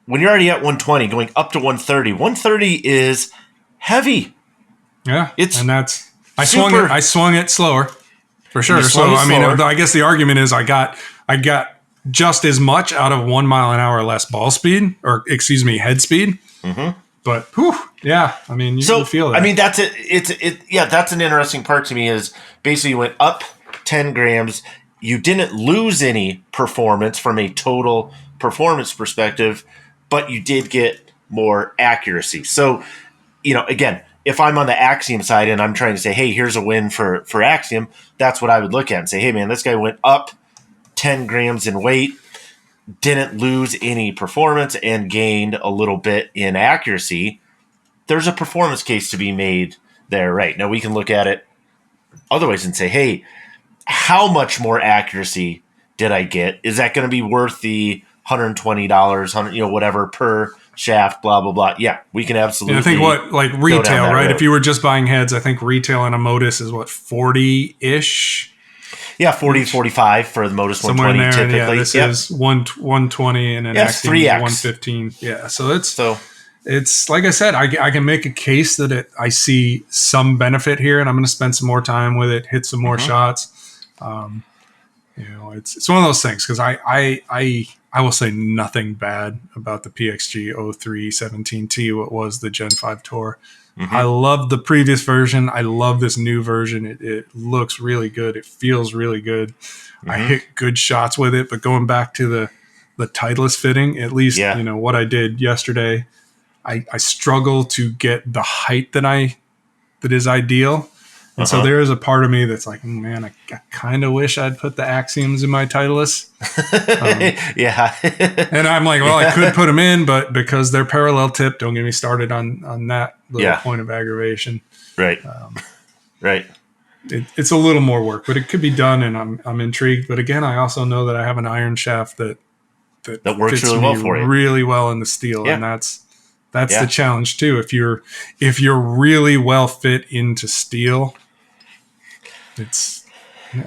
When you're already at 120, going up to 130, 130 is heavy. Yeah, It's and that's super. I swung it slower for sure. You So swung it I mean, slower. I guess the argument is I got just as much out of 1 mile an hour less ball speed, or excuse me, head speed. Mm-hmm. But whew, yeah, I mean, you So feel that. I mean, that's it. Yeah, that's an interesting part to me. Is basically you went up 10 grams. You didn't lose any performance from a total performance perspective, but you did get more accuracy. So again, if I'm on the Axiom side and I'm trying to say, hey, here's a win for Axiom, that's what I would look at and say, hey, man, this guy went up 10 grams in weight, didn't lose any performance, and gained a little bit in accuracy. There's a performance case to be made there, right? Now we can look at it otherwise and say, hey, how much more accuracy did I get? Is that going to be worth the $120, whatever per shaft, blah, blah, blah? Yeah, we can absolutely. I think like go down retail, that right? road. If you were just buying heads, I think retail on a Modus is what, 40-ish? Yeah, 40, 45 for the Modus Somewhere in 120 there. typically. And yeah, this is 120 and an Yeah, it's Axiom is 3x. 115. Yeah, so So it's like I said, I can make a case that I see some benefit here, and I'm going to spend some more time with it, hit some more shots. It's one of those things because I will say nothing bad about the PXG 0317T, what was the Gen 5 Tour. I love the previous version. I love this new version. It looks really good. It feels really good. I hit good shots with it, but going back to the Titleist fitting, at least, what I did yesterday, I struggle to get the height that is ideal. And so there is a part of me that's like, man, I kind of wish I'd put the Axioms in my Titleist. yeah. And I'm like, well, I could put them in, but because they're parallel tip, don't get me started on that little point of aggravation. Right. Right. It's a little more work, but it could be done, and I'm intrigued. But again, I also know that I have an iron shaft that works fits really me well for you. really well in the steel, Yeah. and that's the challenge too. If you're really well fit into steel, it's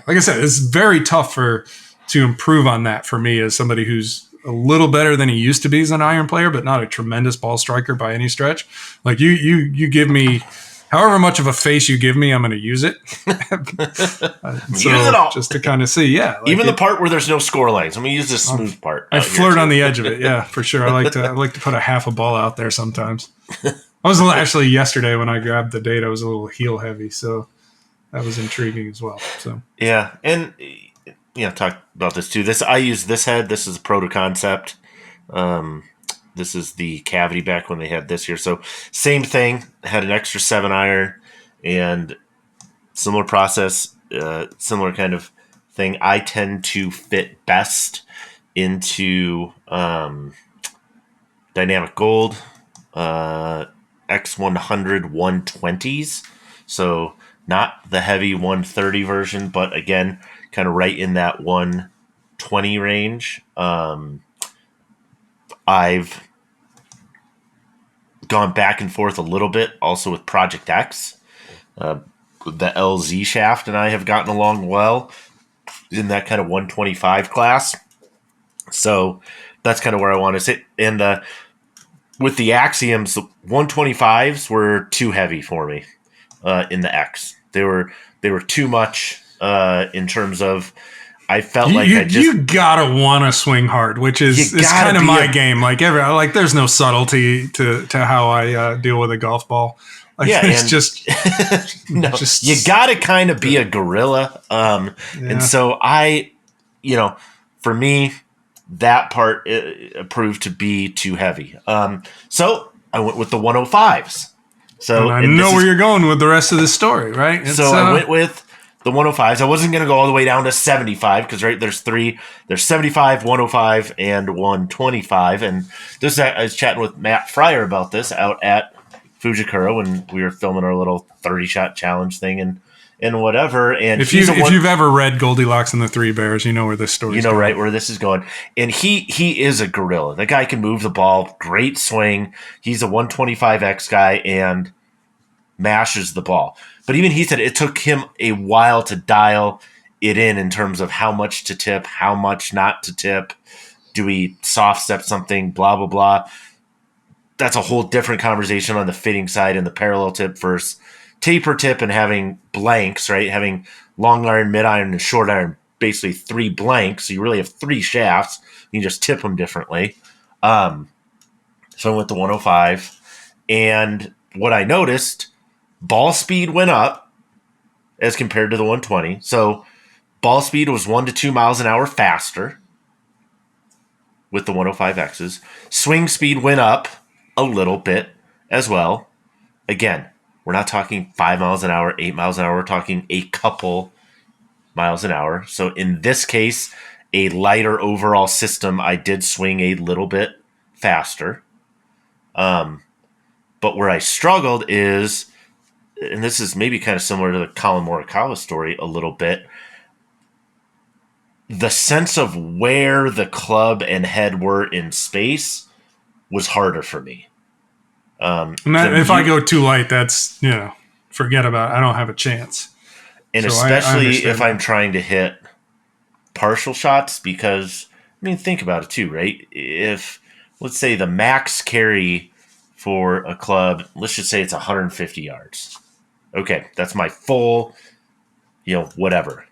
like I said, it's very tough to improve on that for me as somebody who's a little better than he used to be as an iron player, but not a tremendous ball striker by any stretch. Like you give me however much of a face you give me, I'm going to use it. Use it all. Just to kind of see. Yeah. Like even the part where there's no score lines. I'm going to use the smooth part. I flirt on the edge of it. Yeah, for sure. I like to put a half a ball out there sometimes. I was actually yesterday when I grabbed the date, I was a little heel heavy. So that was intriguing as well. So yeah. And talk about this too. I use this head. This is a Proto Concept. This is the cavity back when they had this here. So same thing. Had an extra 7 iron and similar process, similar kind of thing. I tend to fit best into Dynamic Gold, X100 120s. So not the heavy 130 version, but again, kind of right in that 120 range. I've gone back and forth a little bit also with Project X. The LZ shaft and I have gotten along well in that kind of 125 class. So that's kind of where I want to sit. And with the Axioms, the 125s were too heavy for me in the X. They were too much in terms of I felt you gotta want to swing hard, which is kind of my game. Like there's no subtlety to how I deal with a golf ball. Like, yeah, it's just you gotta kind of be a gorilla. And so for me, that part proved to be too heavy. So I went with the 105s. So and I know where you're going with the rest of the story, right? I went with the 105s. I wasn't going to go all the way down to 75 because there's 75, 105, and 125. And I was chatting with Matt Fryer about this out at Fujikura when we were filming our little 30-shot challenge thing and whatever. And if you've ever read Goldilocks and the Three Bears, you know where this story is going. Right where this is going. And he is a gorilla. The guy can move the ball, great swing. He's a 125X guy and mashes the ball. But even he said it took him a while to dial it in terms of how much to tip, how much not to tip. Do we soft step something, blah, blah, blah. That's a whole different conversation on the fitting side and the parallel tip versus taper tip and having blanks, right? Having long iron, mid iron, and short iron, basically 3 blanks. So you really have 3 shafts. You can just tip them differently. So I went to 105. And what I noticed, ball speed went up as compared to the 120. So ball speed was 1 to 2 miles an hour faster with the 105Xs. Swing speed went up a little bit as well. Again, we're not talking 5 miles an hour, 8 miles an hour. We're talking a couple miles an hour. So in this case, a lighter overall system, I did swing a little bit faster. But where I struggled is, and this is maybe kind of similar to the Colin Morikawa story a little bit, the sense of where the club and head were in space was harder for me. And if I go too light, that's, forget about it. I don't have a chance. And so especially if I'm trying to hit partial shots, because, think about it too, right? If, let's say the max carry for a club, let's just say it's 150 yards. Okay, that's my full, whatever.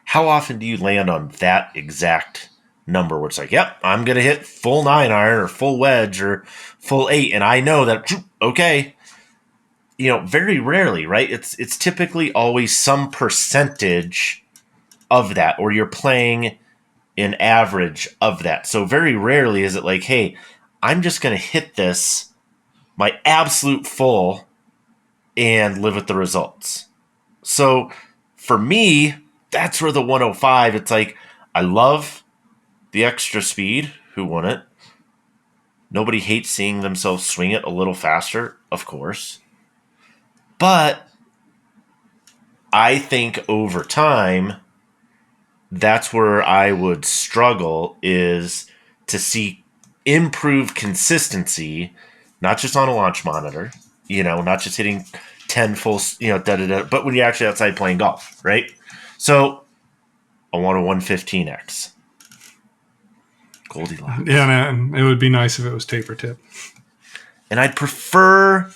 How often do you land on that exact number where it's like, yep, I'm going to hit full 9 iron or full wedge or full 8, and I know that, okay, very rarely, right? It's typically always some percentage of that, or you're playing an average of that. So very rarely is it like, hey, I'm just going to hit this, my absolute full, and live with the results. So for me, that's where the 105, it's like, I love the extra speed. Who won it? Nobody hates seeing themselves swing it a little faster, of course. But I think over time, that's where I would struggle, is to see improved consistency, not just on a launch monitor, not just hitting 10 full, but when you're actually outside playing golf, right? So I want a 115X. Goldilocks. Yeah, man, it would be nice if it was taper tip. And I'd prefer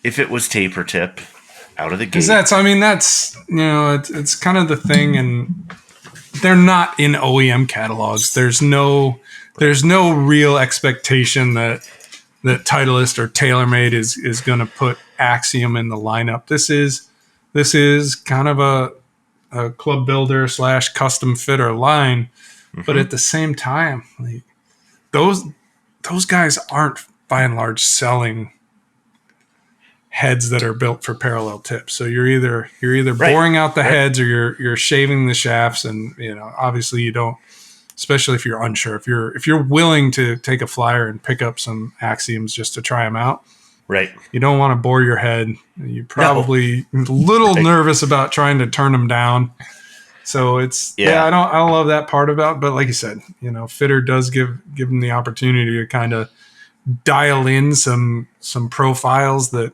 if it was taper tip out of the gate. Because it's kind of the thing, and they're not in OEM catalogs. There's no real expectation that Titleist or TaylorMade is going to put Axiom in the lineup. This is kind of a club builder / custom fitter line, but at the same time, like, those guys aren't by and large selling heads that are built for parallel tips. So you're either boring out the heads, or you're shaving the shafts, and obviously you don't. Especially if you're unsure, if you're willing to take a flyer and pick up some Axioms just to try them out, right? You don't want to bore your head. You're probably a little nervous about trying to turn them down. So it's I don't love that part about. But like you said, fitter does give them the opportunity to kind of dial in some profiles that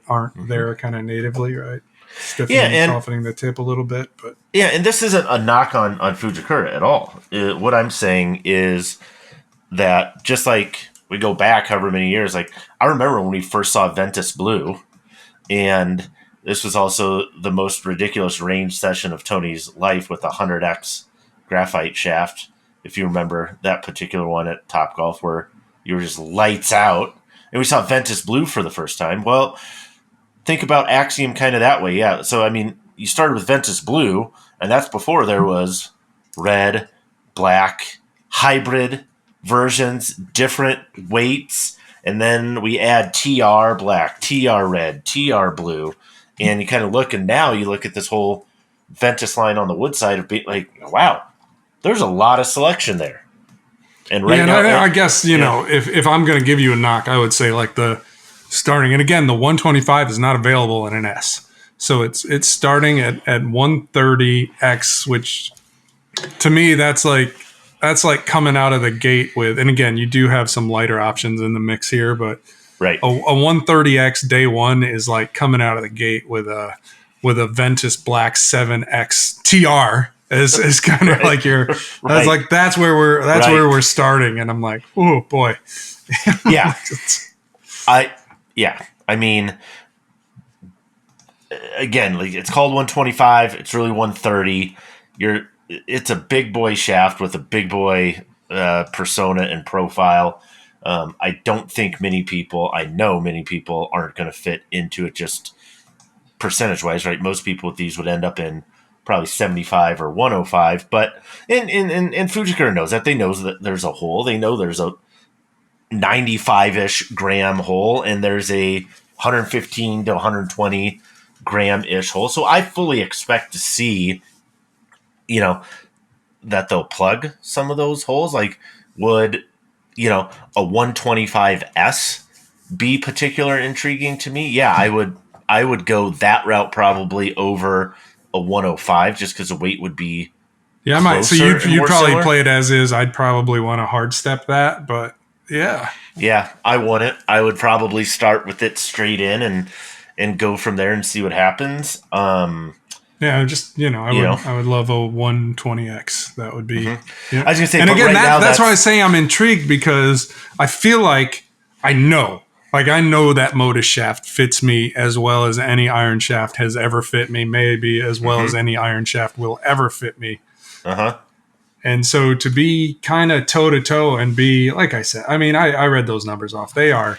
aren't there kind of natively, right? Stiffening and softening the tip a little bit, but and this isn't a knock on Fujikura at all. What I'm saying is that just like we go back however many years, like I remember when we first saw Ventus Blue, and this was also the most ridiculous range session of Tony's life with a 100X graphite shaft. If you remember that particular one at Topgolf where you were just lights out, and we saw Ventus Blue for the first time. Well, think about Axiom kind of that way, yeah. So, you started with Ventus Blue, and that's before there was red, black, hybrid versions, different weights, and then we add TR black, TR red, TR blue, and you kind of look, and now you look at this whole Ventus line on the wood side of being like, wow, there's a lot of selection there. And I guess, if I'm going to give you a knock, I would say like the starting, and again, the 125 is not available in an S. So it's starting at 130X, which to me, that's like coming out of the gate with, and again, you do have some lighter options in the mix here, but right. A 130X day one is like coming out of the gate with a Ventus Black 7X TR is kind of like your, that's like, that's where we're starting. And I'm like, oh boy. Yeah. again, like it's called 125. It's really 130. It's a big boy shaft with a big boy persona and profile. I don't think I know many people aren't going to fit into it just percentage wise, right? Most people with these would end up in probably 75 or 105. But and Fujikura knows that. They know that there's a hole. They know there's a 95-ish gram hole, and there's a 115 to 120 gram-ish hole. So I fully expect to see, that they'll plug some of those holes. Like, would, a 125S be particular intriguing to me? Yeah, I would go that route probably over a 105 just because the weight would be Yeah, I might. So you'd probably similar. play it as is. I'd probably want to hard step that, but yeah. Yeah, I want it. I would probably start with it straight in and go from there and see what happens. Yeah, just I would love a 120X. That would be. Mm-hmm. Yeah. I was gonna say, and again, right that's why I say I'm intrigued because I feel like I know that Modus shaft fits me as well as any iron shaft has ever fit me. Maybe as well as any iron shaft will ever fit me. And so to be kind of toe to toe and be, like I said, I mean, I read those numbers off. They are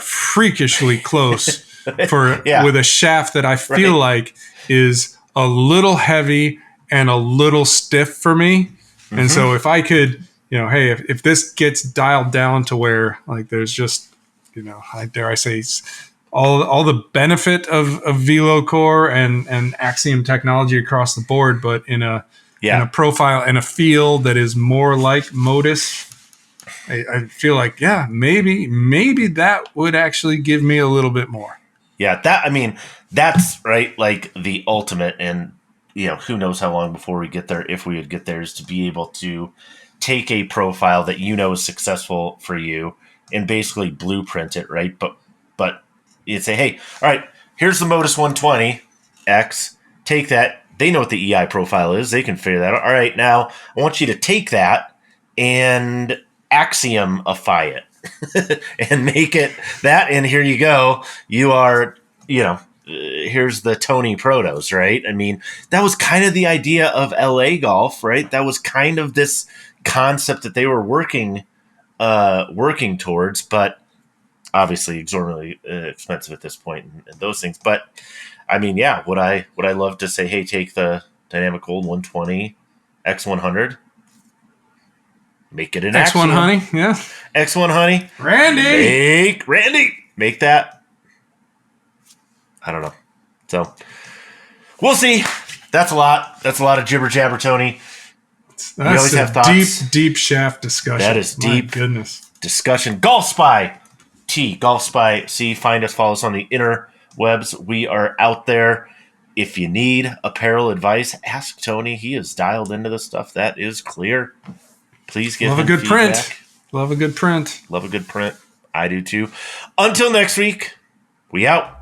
freakishly close with a shaft that I feel like is a little heavy and a little stiff for me. And so if I could, hey, if this gets dialed down to where like there's just, dare I say, all the benefit of Velo Core and Axiom technology across the board, but in a profile and a feel that is more like Modus, I feel like, maybe that would actually give me a little bit more. Yeah, that's right, like the ultimate, and who knows how long before we get there, if we would get there, is to be able to take a profile that is successful for you and basically blueprint it, right? But you'd say, hey, all right, here's the Modus 120X, take that. They know what the EI profile is. They can figure that out. All right, now I want you to take that and axiomify it and make it that. And here you go. You are, here's the Tony Protos, right? I mean, that was kind of the idea of LA golf, right? That was kind of this concept that they were working towards, but obviously exorbitantly expensive at this point and those things. But I mean, yeah, would I love to say, hey, take the Dynamic Gold 120 X100, make it an X1 honey, yeah. X1 honey. Randy, make that. I don't know. So we'll see. That's a lot. That's a lot of jibber jabber, Tony. That's you always have thoughts. Deep shaft discussion. That is deep. My goodness. Discussion. Golf Spy T. Golf Spy C. Find us. Follow us on the interwebs. We are out there. If you need apparel advice, ask Tony. He is dialed into the stuff. That is clear. Please give him feedback. Love a good print. Love a good print. I do too. Until next week, we out.